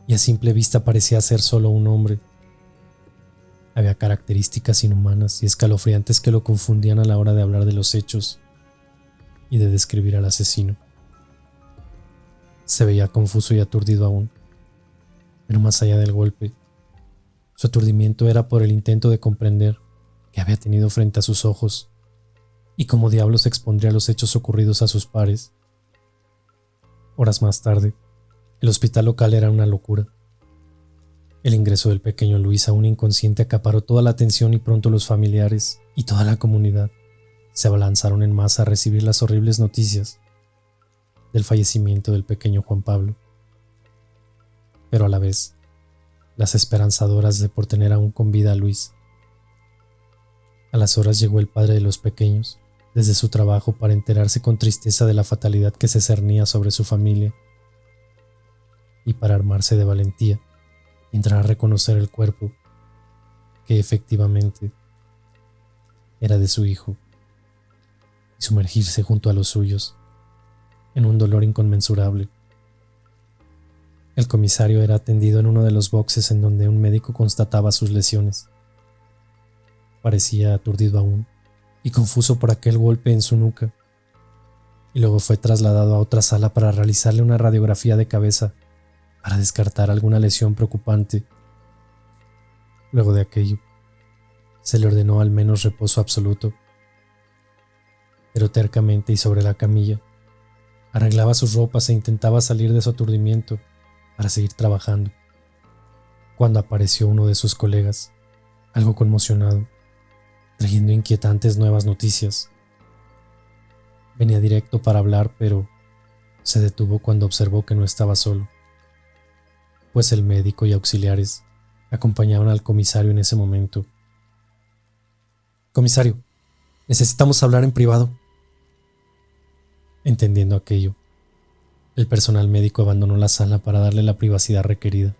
S1: y a simple vista parecía ser solo un hombre, había características inhumanas y escalofriantes que lo confundían a la hora de hablar de los hechos y de describir al asesino. Se veía confuso y aturdido aún, pero más allá del golpe, su aturdimiento era por el intento de comprender qué había tenido frente a sus ojos y cómo diablos expondría los hechos ocurridos a sus pares. Horas más tarde, el hospital local era una locura. El ingreso del pequeño Luis, aún inconsciente, acaparó toda la atención y pronto los familiares y toda la comunidad se abalanzaron en masa a recibir las horribles noticias del fallecimiento del pequeño Juan Pablo, pero a la vez las esperanzadoras de por tener aún con vida a Luis. A las horas llegó el padre de los pequeños desde su trabajo para enterarse con tristeza de la fatalidad que se cernía sobre su familia y para armarse de valentía y entrar a reconocer el cuerpo que efectivamente era de su hijo y sumergirse junto a los suyos en un dolor inconmensurable. El comisario era atendido en uno de los boxes en donde un médico constataba sus lesiones. Parecía aturdido aún y confuso por aquel golpe en su nuca, y luego fue trasladado a otra sala para realizarle una radiografía de cabeza para descartar alguna lesión preocupante. Luego de aquello, se le ordenó al menos reposo absoluto, pero tercamente y sobre la camilla, arreglaba sus ropas e intentaba salir de su aturdimiento para seguir trabajando, cuando apareció uno de sus colegas, algo conmocionado, trayendo inquietantes nuevas noticias. Venía directo para hablar, pero se detuvo cuando observó que no estaba solo, pues el médico y auxiliares acompañaban al comisario en ese momento. «Comisario, necesitamos hablar en privado». Entendiendo aquello, el personal médico abandonó la sala para darle la privacidad requerida.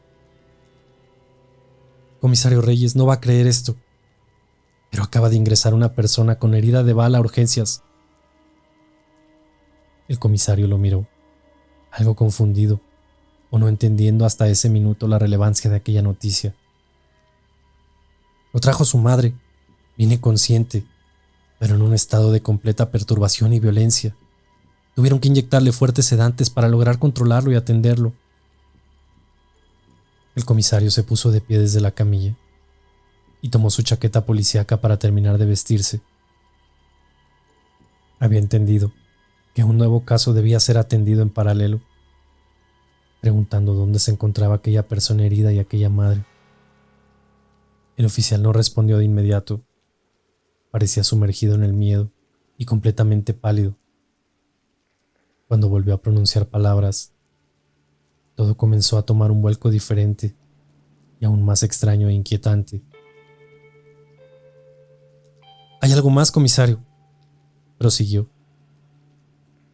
S1: «Comisario Reyes, no va a creer esto, pero acaba de ingresar una persona con herida de bala a urgencias». El comisario lo miró, algo confundido, o no entendiendo hasta ese minuto la relevancia de aquella noticia. «Lo trajo su madre, viene consciente, pero en un estado de completa perturbación y violencia. Tuvieron que inyectarle fuertes sedantes para lograr controlarlo y atenderlo». El comisario se puso de pie desde la camilla y tomó su chaqueta policíaca para terminar de vestirse. Había entendido que un nuevo caso debía ser atendido en paralelo, preguntando dónde se encontraba aquella persona herida y aquella madre. El oficial no respondió de inmediato. Parecía sumergido en el miedo y completamente pálido. Cuando volvió a pronunciar palabras, todo comenzó a tomar un vuelco diferente y aún más extraño e inquietante. «Hay algo más, comisario», prosiguió.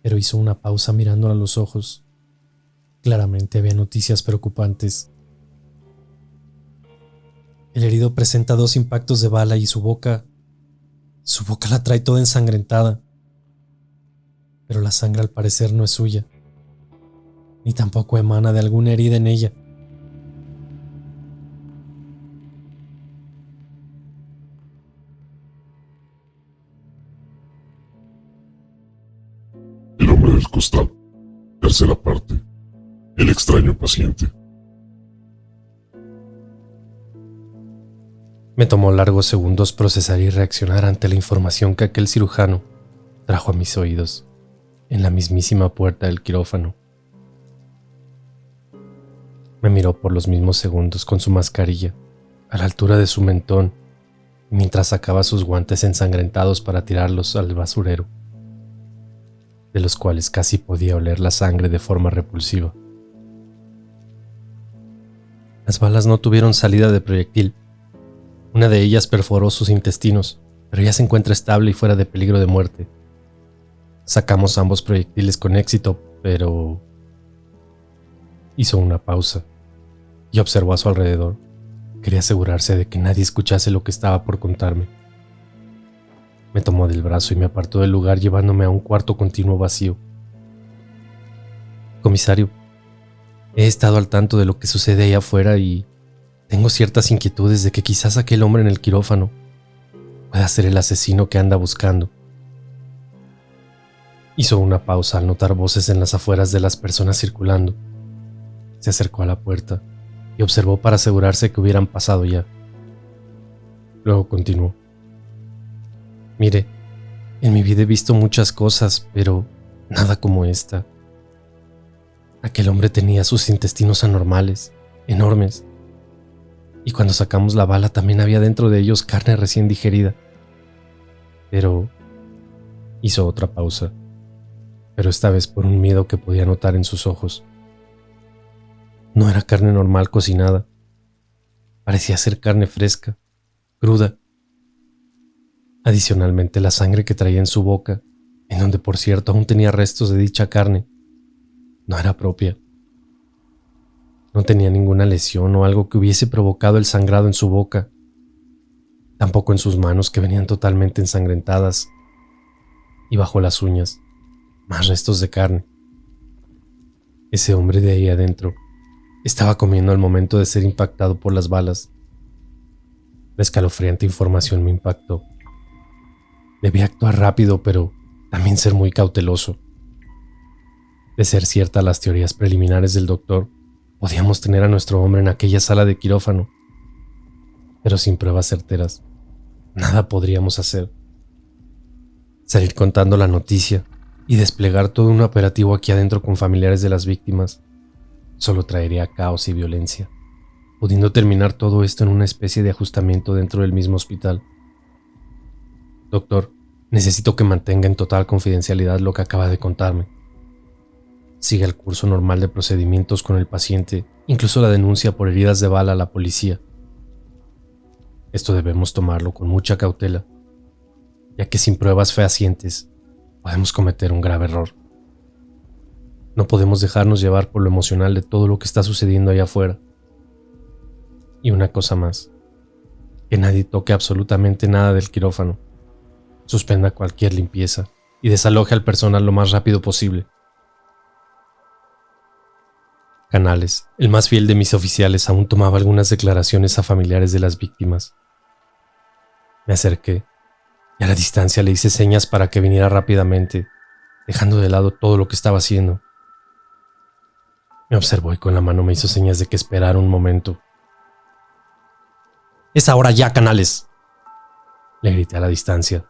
S1: pero hizo una pausa mirándola a los ojos. Claramente había noticias preocupantes. El herido presenta 2 impactos de bala y su boca la trae toda ensangrentada. Pero la sangre al parecer no es suya, ni tampoco emana de alguna herida en ella.
S3: El hombre del costal. Tercera parte. El extraño paciente.
S1: Me tomó largos segundos procesar y reaccionar ante la información que aquel cirujano trajo a mis oídos en la mismísima puerta del quirófano. Me miró por los mismos segundos con su mascarilla a la altura de su mentón mientras sacaba sus guantes ensangrentados para tirarlos al basurero, de los cuales casi podía oler la sangre de forma repulsiva. Las balas no tuvieron salida de proyectil. Una de ellas perforó sus intestinos, pero ya se encuentra estable y fuera de peligro de muerte. Sacamos ambos proyectiles con éxito, pero... Hizo una pausa y observó a su alrededor. Quería asegurarse de que nadie escuchase lo que estaba por contarme. Me tomó del brazo y me apartó del lugar llevándome a un cuarto continuo vacío. Comisario, he estado al tanto de lo que sucede ahí afuera y tengo ciertas inquietudes de que quizás aquel hombre en el quirófano pueda ser el asesino que anda buscando. Hizo una pausa al notar voces en las afueras de las personas circulando. Se acercó a la puerta y observó para asegurarse que hubieran pasado ya. Luego continuó. Mire, en mi vida he visto muchas cosas, pero nada como esta. Aquel hombre tenía sus intestinos anormales, enormes. Y cuando sacamos la bala también había dentro de ellos carne recién digerida. Pero... Hizo otra pausa, pero esta vez por un miedo que podía notar en sus ojos. No era carne normal cocinada. Parecía ser carne fresca, cruda. Adicionalmente, la sangre que traía en su boca, en donde por cierto aún tenía restos de dicha carne, no era propia. No tenía ninguna lesión o algo que hubiese provocado el sangrado en su boca, tampoco en sus manos que venían totalmente ensangrentadas, y bajo las uñas, más restos de carne. Ese hombre de ahí adentro estaba comiendo al momento de ser impactado por las balas. La escalofriante información me impactó. Debía actuar rápido, pero también ser muy cauteloso. De ser ciertas las teorías preliminares del doctor, podíamos tener a nuestro hombre en aquella sala de quirófano, pero sin pruebas certeras, nada podríamos hacer. Salir contando la noticia y desplegar todo un operativo aquí adentro con familiares de las víctimas solo traería caos y violencia, pudiendo terminar todo esto en una especie de ajustamiento dentro del mismo hospital. Doctor, necesito que mantenga en total confidencialidad lo que acaba de contarme. Siga el curso normal de procedimientos con el paciente, incluso la denuncia por heridas de bala a la policía. Esto debemos tomarlo con mucha cautela, ya que sin pruebas fehacientes podemos cometer un grave error. No podemos dejarnos llevar por lo emocional de todo lo que está sucediendo allá afuera. Y una cosa más, que nadie toque absolutamente nada del quirófano. Suspenda cualquier limpieza y desaloje al personal lo más rápido posible. Canales, el más fiel de mis oficiales, aún tomaba algunas declaraciones a familiares de las víctimas. Me acerqué y a la distancia le hice señas para que viniera rápidamente, dejando de lado todo lo que estaba haciendo. Me observó y con la mano me hizo señas de que esperara un momento. «¡Es ahora ya, Canales!», le grité a la distancia,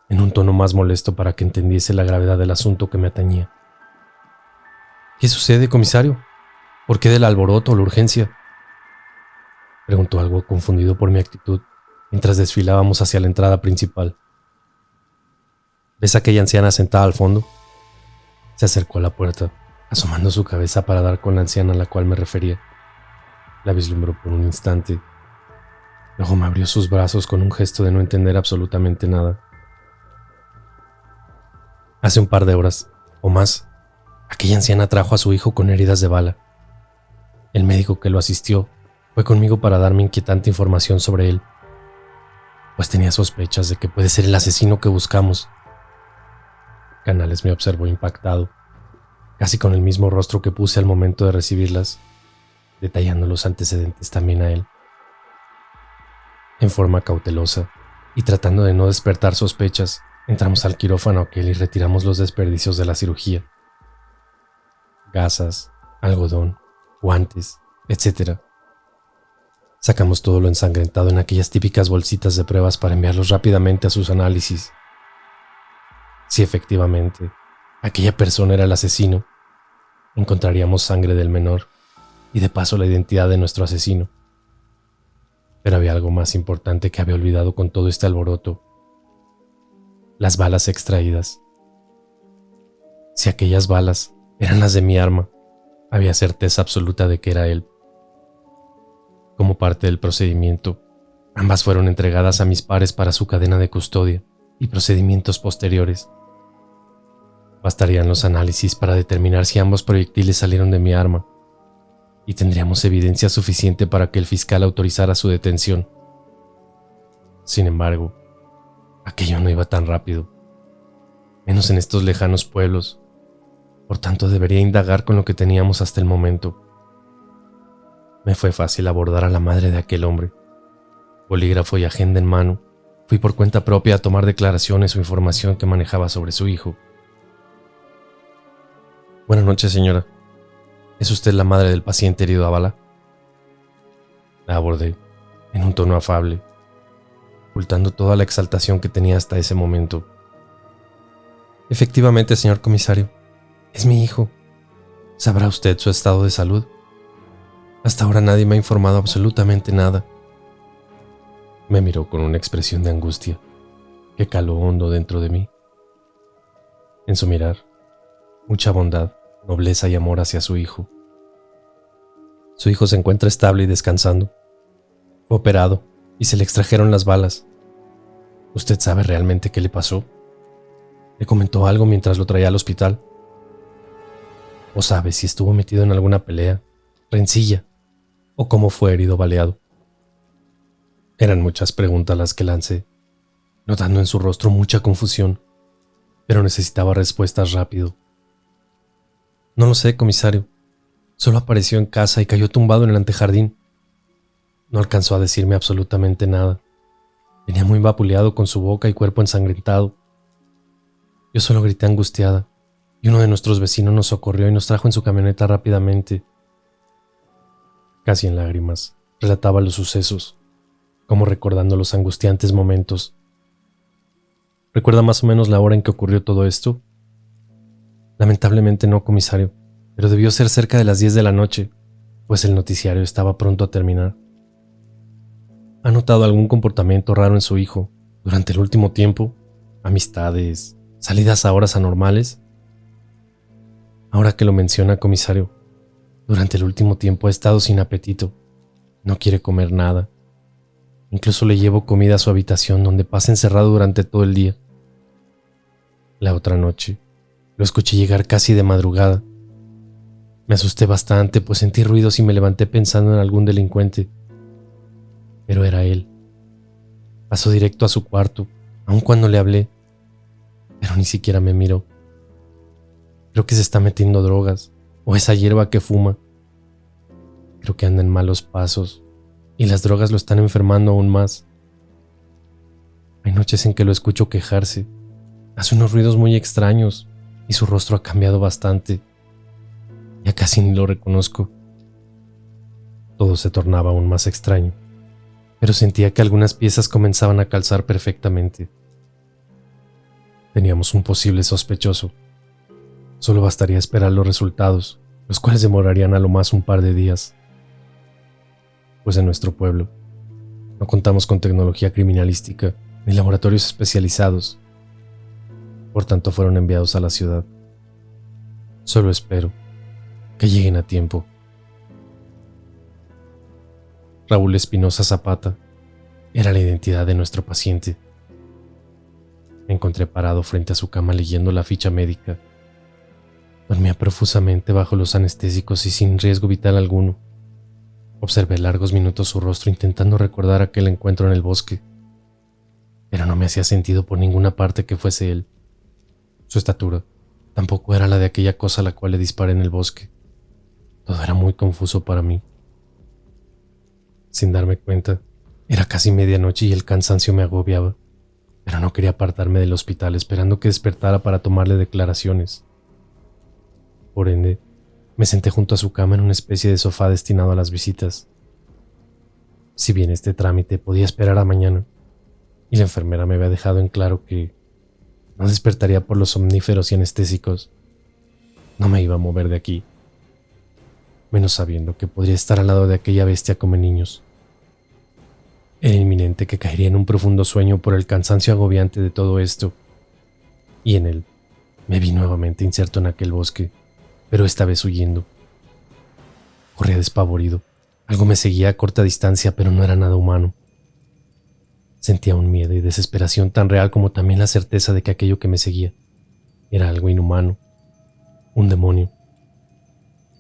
S1: en un tono más molesto para que entendiese la gravedad del asunto que me atañía. «¿Qué sucede, comisario? ¿Por qué del alboroto o la urgencia?», preguntó algo confundido por mi actitud mientras desfilábamos hacia la entrada principal. «¿Ves a aquella anciana sentada al fondo?». Se acercó a la puerta, asomando su cabeza para dar con la anciana a la cual me refería. La vislumbró por un instante. Luego me abrió sus brazos con un gesto de no entender absolutamente nada. «Hace un par de horas, O más, aquella anciana trajo a su hijo con heridas de bala. El médico que lo asistió fue conmigo para darme inquietante información sobre él, pues tenía sospechas de que puede ser el asesino que buscamos. Canales me observó impactado, casi con el mismo rostro que puse al momento de recibirlas, detallando los antecedentes también a él. En forma cautelosa y tratando de no despertar sospechas, entramos al quirófano aquel y retiramos los desperdicios de la cirugía. Gasas, algodón, guantes, etc. Sacamos todo lo ensangrentado en aquellas típicas bolsitas de pruebas para enviarlos rápidamente a sus análisis. Si efectivamente aquella persona era el asesino, encontraríamos sangre del menor y de paso la identidad de nuestro asesino. Pero había algo más importante que había olvidado con todo este alboroto: las balas extraídas. Si aquellas balas eran las de mi arma, había certeza absoluta de que era él. Como parte del procedimiento, ambas fueron entregadas a mis pares para su cadena de custodia y procedimientos posteriores. Bastarían los análisis para determinar si ambos proyectiles salieron de mi arma, y tendríamos evidencia suficiente para que el fiscal autorizara su detención. Sin embargo, aquello no iba tan rápido, menos en estos lejanos pueblos. Por tanto, debería indagar con lo que teníamos hasta el momento. Me fue fácil abordar a la madre de aquel hombre. Bolígrafo y agenda en mano, fui por cuenta propia a tomar declaraciones o información que manejaba sobre su hijo. Buenas noches, señora. ¿Es usted la madre del paciente herido a bala? La abordé, en un tono afable, ocultando toda la exaltación que tenía hasta ese momento. Efectivamente, señor comisario, es mi hijo. ¿Sabrá usted su estado de salud? Hasta ahora nadie me ha informado absolutamente nada. Me miró con una expresión de angustia que caló hondo dentro de mí. En su mirar, mucha bondad, nobleza y amor hacia su hijo. Su hijo se encuentra estable y descansando. Fue operado y se le extrajeron las balas. ¿Usted sabe realmente qué le pasó? ¿Le comentó algo mientras lo traía al hospital? ¿O sabe si estuvo metido en alguna pelea, rencilla, o cómo fue herido baleado? Eran muchas preguntas las que lancé, notando en su rostro mucha confusión, pero necesitaba respuestas rápido. No lo sé, comisario. Solo apareció en casa y cayó tumbado en el antejardín. No alcanzó a decirme absolutamente nada. Venía muy vapuleado con su boca y cuerpo ensangrentado. Yo solo grité angustiada, y uno de nuestros vecinos nos socorrió y nos trajo en su camioneta rápidamente. Casi en lágrimas, relataba los sucesos, como recordando los angustiantes momentos. ¿Recuerda más o menos la hora en que ocurrió todo esto? Lamentablemente no, comisario, pero debió ser cerca de las 10 de la noche, pues el noticiario estaba pronto a terminar. ¿Ha notado algún comportamiento raro en su hijo durante el último tiempo? ¿Amistades? ¿Salidas a horas anormales? Ahora que lo menciona, comisario, durante el último tiempo ha estado sin apetito. No quiere comer nada. Incluso le llevo comida a su habitación, donde pasa encerrado durante todo el día. La otra noche lo escuché llegar casi de madrugada. Me asusté bastante, pues sentí ruidos y me levanté pensando en algún delincuente. Pero era él. Pasó directo a su cuarto, aun cuando le hablé, pero ni siquiera me miró. Creo que se está metiendo drogas, o esa hierba que fuma. Creo que anda en malos pasos, y las drogas lo están enfermando aún más. Hay noches en que lo escucho quejarse. Hace unos ruidos muy extraños, y su rostro ha cambiado bastante. Ya casi ni lo reconozco. Todo se tornaba aún más extraño, pero sentía que algunas piezas comenzaban a calzar perfectamente. Teníamos un posible sospechoso. Solo bastaría esperar los resultados, los cuales demorarían a lo más un par de días. Pues en nuestro pueblo no contamos con tecnología criminalística ni laboratorios especializados. Por tanto, fueron enviados a la ciudad. Solo espero que lleguen a tiempo. Raúl Espinosa Zapata era la identidad de nuestro paciente. Me encontré parado frente a su cama leyendo la ficha médica Dormía profusamente bajo los anestésicos y sin riesgo vital alguno. Observé largos minutos su rostro intentando recordar aquel encuentro en el bosque, pero no me hacía sentido por ninguna parte que fuese él. Su estatura tampoco era la de aquella cosa a la cual le disparé en el bosque. Todo era muy confuso para mí. Sin darme cuenta, era casi medianoche y el cansancio me agobiaba, pero no quería apartarme del hospital esperando que despertara para tomarle declaraciones. Por ende, me senté junto a su cama en una especie de sofá destinado a las visitas. Si bien este trámite podía esperar a mañana, y la enfermera me había dejado en claro que no despertaría por los somníferos y anestésicos, no me iba a mover de aquí, menos sabiendo que podría estar al lado de aquella bestia come niños. Era inminente que caería en un profundo sueño por el cansancio agobiante de todo esto, y en él me vi nuevamente inserto en aquel bosque, pero esta vez huyendo. Corría despavorido. Algo me seguía a corta distancia, pero no era nada humano. Sentía un miedo y desesperación tan real como también la certeza de que aquello que me seguía era algo inhumano, un demonio.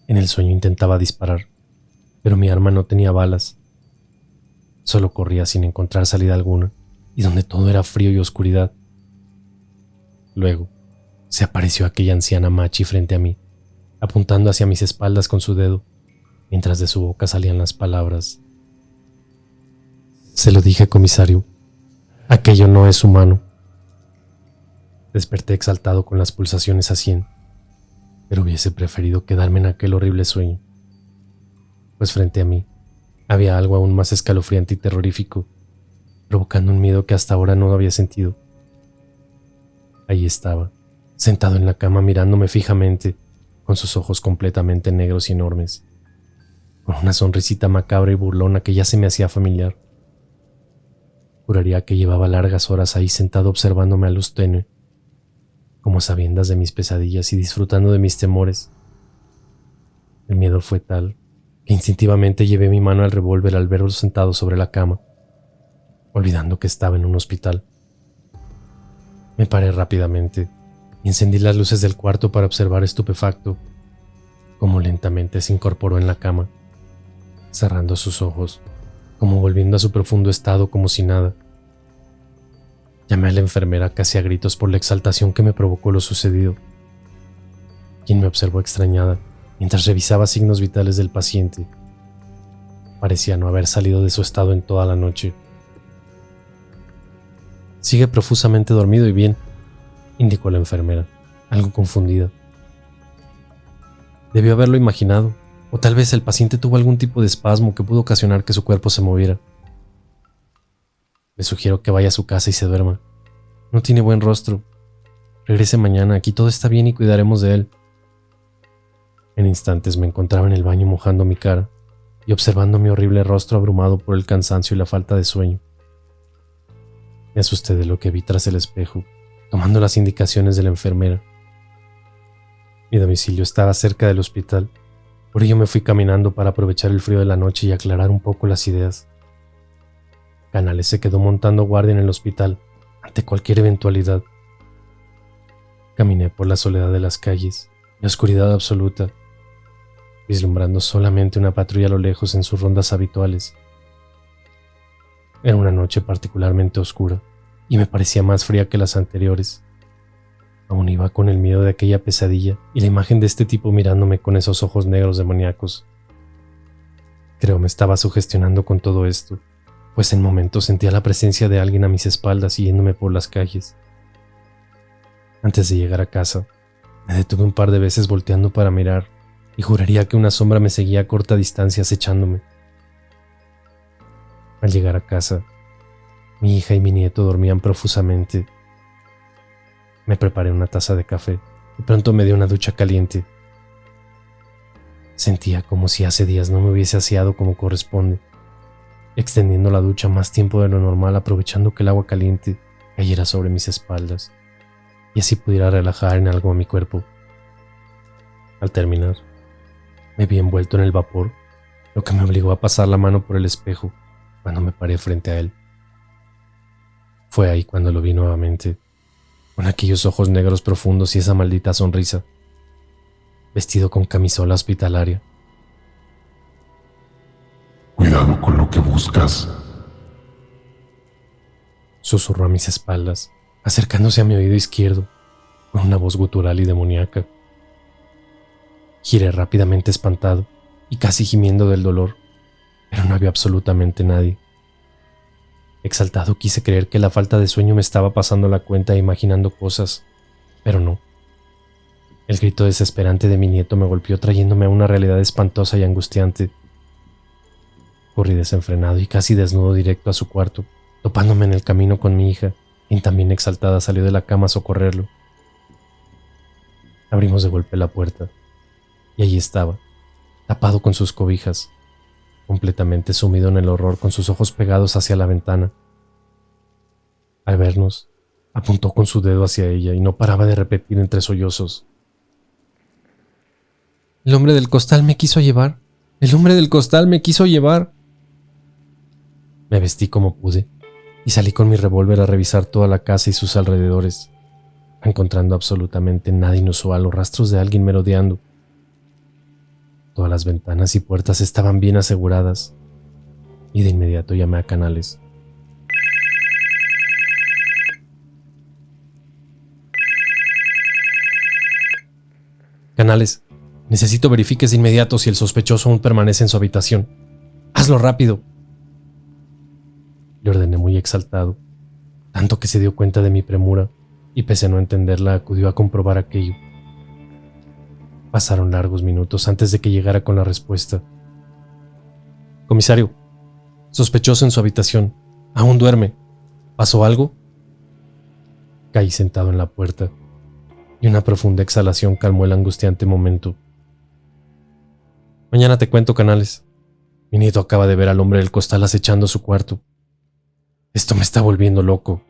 S1: En el sueño intentaba disparar, pero mi arma no tenía balas. Solo corría sin encontrar salida alguna, y donde todo era frío y oscuridad. Luego, se apareció aquella anciana machi frente a mí, apuntando hacia mis espaldas con su dedo, mientras de su boca salían las palabras: "Se lo dije, comisario, aquello no es humano". Desperté exaltado con las pulsaciones a 100, pero hubiese preferido quedarme en aquel horrible sueño, pues frente a mí había algo aún más escalofriante y terrorífico, provocando un miedo que hasta ahora no había sentido. Ahí estaba, sentado en la cama mirándome fijamente, con sus ojos completamente negros y enormes, con una sonrisita macabra y burlona que ya se me hacía familiar. Juraría que llevaba largas horas ahí sentado observándome a luz tenue, como sabiendas de mis pesadillas y disfrutando de mis temores. El miedo fue tal que instintivamente llevé mi mano al revólver al verlo sentado sobre la cama, olvidando que estaba en un hospital. Me paré rápidamente y encendí las luces del cuarto para observar estupefacto cómo lentamente se incorporó en la cama, cerrando sus ojos, como volviendo a su profundo estado como si nada. Llamé a la enfermera casi a gritos por la exaltación que me provocó lo sucedido, quien me observó extrañada mientras revisaba signos vitales del paciente. Parecía no haber salido de su estado en toda la noche. «Sigue profusamente dormido y bien», indicó la enfermera, algo confundida. Debió haberlo imaginado, o tal vez el paciente tuvo algún tipo de espasmo que pudo ocasionar que su cuerpo se moviera. Le sugiero que vaya a su casa y se duerma. No tiene buen rostro. Regrese mañana, aquí todo está bien y cuidaremos de él. En instantes me encontraba en el baño mojando mi cara y observando mi horrible rostro abrumado por el cansancio y la falta de sueño. Me asusté de lo que vi tras el espejo, tomando las indicaciones de la enfermera. Mi domicilio estaba cerca del hospital, por ello me fui caminando para aprovechar el frío de la noche y aclarar un poco las ideas. Canales se quedó montando guardia en el hospital ante cualquier eventualidad. Caminé por la soledad de las calles, la oscuridad absoluta, vislumbrando solamente una patrulla a lo lejos en sus rondas habituales. Era una noche particularmente oscura y me parecía más fría que las anteriores. Aún iba con el miedo de aquella pesadilla y la imagen de este tipo mirándome con esos ojos negros demoníacos. Creo me estaba sugestionando con todo esto, pues en momentos sentía la presencia de alguien a mis espaldas siguiéndome por las calles. Antes de llegar a casa, me detuve un par de veces volteando para mirar y juraría que una sombra me seguía a corta distancia acechándome. Al llegar a casa, mi hija y mi nieto dormían profusamente. Me preparé una taza de café y pronto me di una ducha caliente. Sentía como si hace días no me hubiese aseado como corresponde, extendiendo la ducha más tiempo de lo normal, aprovechando que el agua caliente cayera sobre mis espaldas y así pudiera relajar en algo a mi cuerpo. Al terminar, me vi envuelto en el vapor, lo que me obligó a pasar la mano por el espejo cuando me paré frente a él. Fue ahí cuando lo vi nuevamente, con aquellos ojos negros profundos y esa maldita sonrisa. vestido con camisola hospitalaria.
S3: Cuidado con lo que buscas.
S1: Susurró a mis espaldas, acercándose a mi oído izquierdo, con una voz gutural y demoníaca. Giré rápidamente espantado y casi gimiendo del dolor, pero no había absolutamente nadie. Exaltado quise creer que la falta de sueño me estaba pasando la cuenta e imaginando cosas, pero no. El grito desesperante de mi nieto me golpeó trayéndome a una realidad espantosa y angustiante. Corrí desenfrenado y casi desnudo directo a su cuarto, topándome en el camino con mi hija, quien también exaltada salió de la cama a socorrerlo. Abrimos de golpe la puerta, y allí estaba, tapado con sus cobijas, completamente sumido en el horror con sus ojos pegados hacia la ventana. Al vernos, apuntó con su dedo hacia ella y no paraba de repetir entre sollozos: «El hombre del costal me quiso llevar. El hombre del costal me quiso llevar». Me vestí como pude y salí con mi revólver a revisar toda la casa y sus alrededores, encontrando absolutamente nada inusual o rastros de alguien merodeando. Todas las ventanas y puertas estaban bien aseguradas y de inmediato llamé a Canales. «Canales, necesito verifiques de inmediato si el sospechoso aún permanece en su habitación. ¡Hazlo rápido!», le ordené muy exaltado, tanto que se dio cuenta de mi premura y pese a no entenderla acudió a comprobar aquello. Pasaron largos minutos antes de que llegara con la respuesta. «Comisario, sospechoso en su habitación. Aún duerme. ¿Pasó algo?». Caí sentado en la puerta y una profunda exhalación calmó el angustiante momento. «Mañana te cuento, Canales. Mi nieto acaba de ver al hombre del costal acechando su cuarto. Esto me está volviendo loco».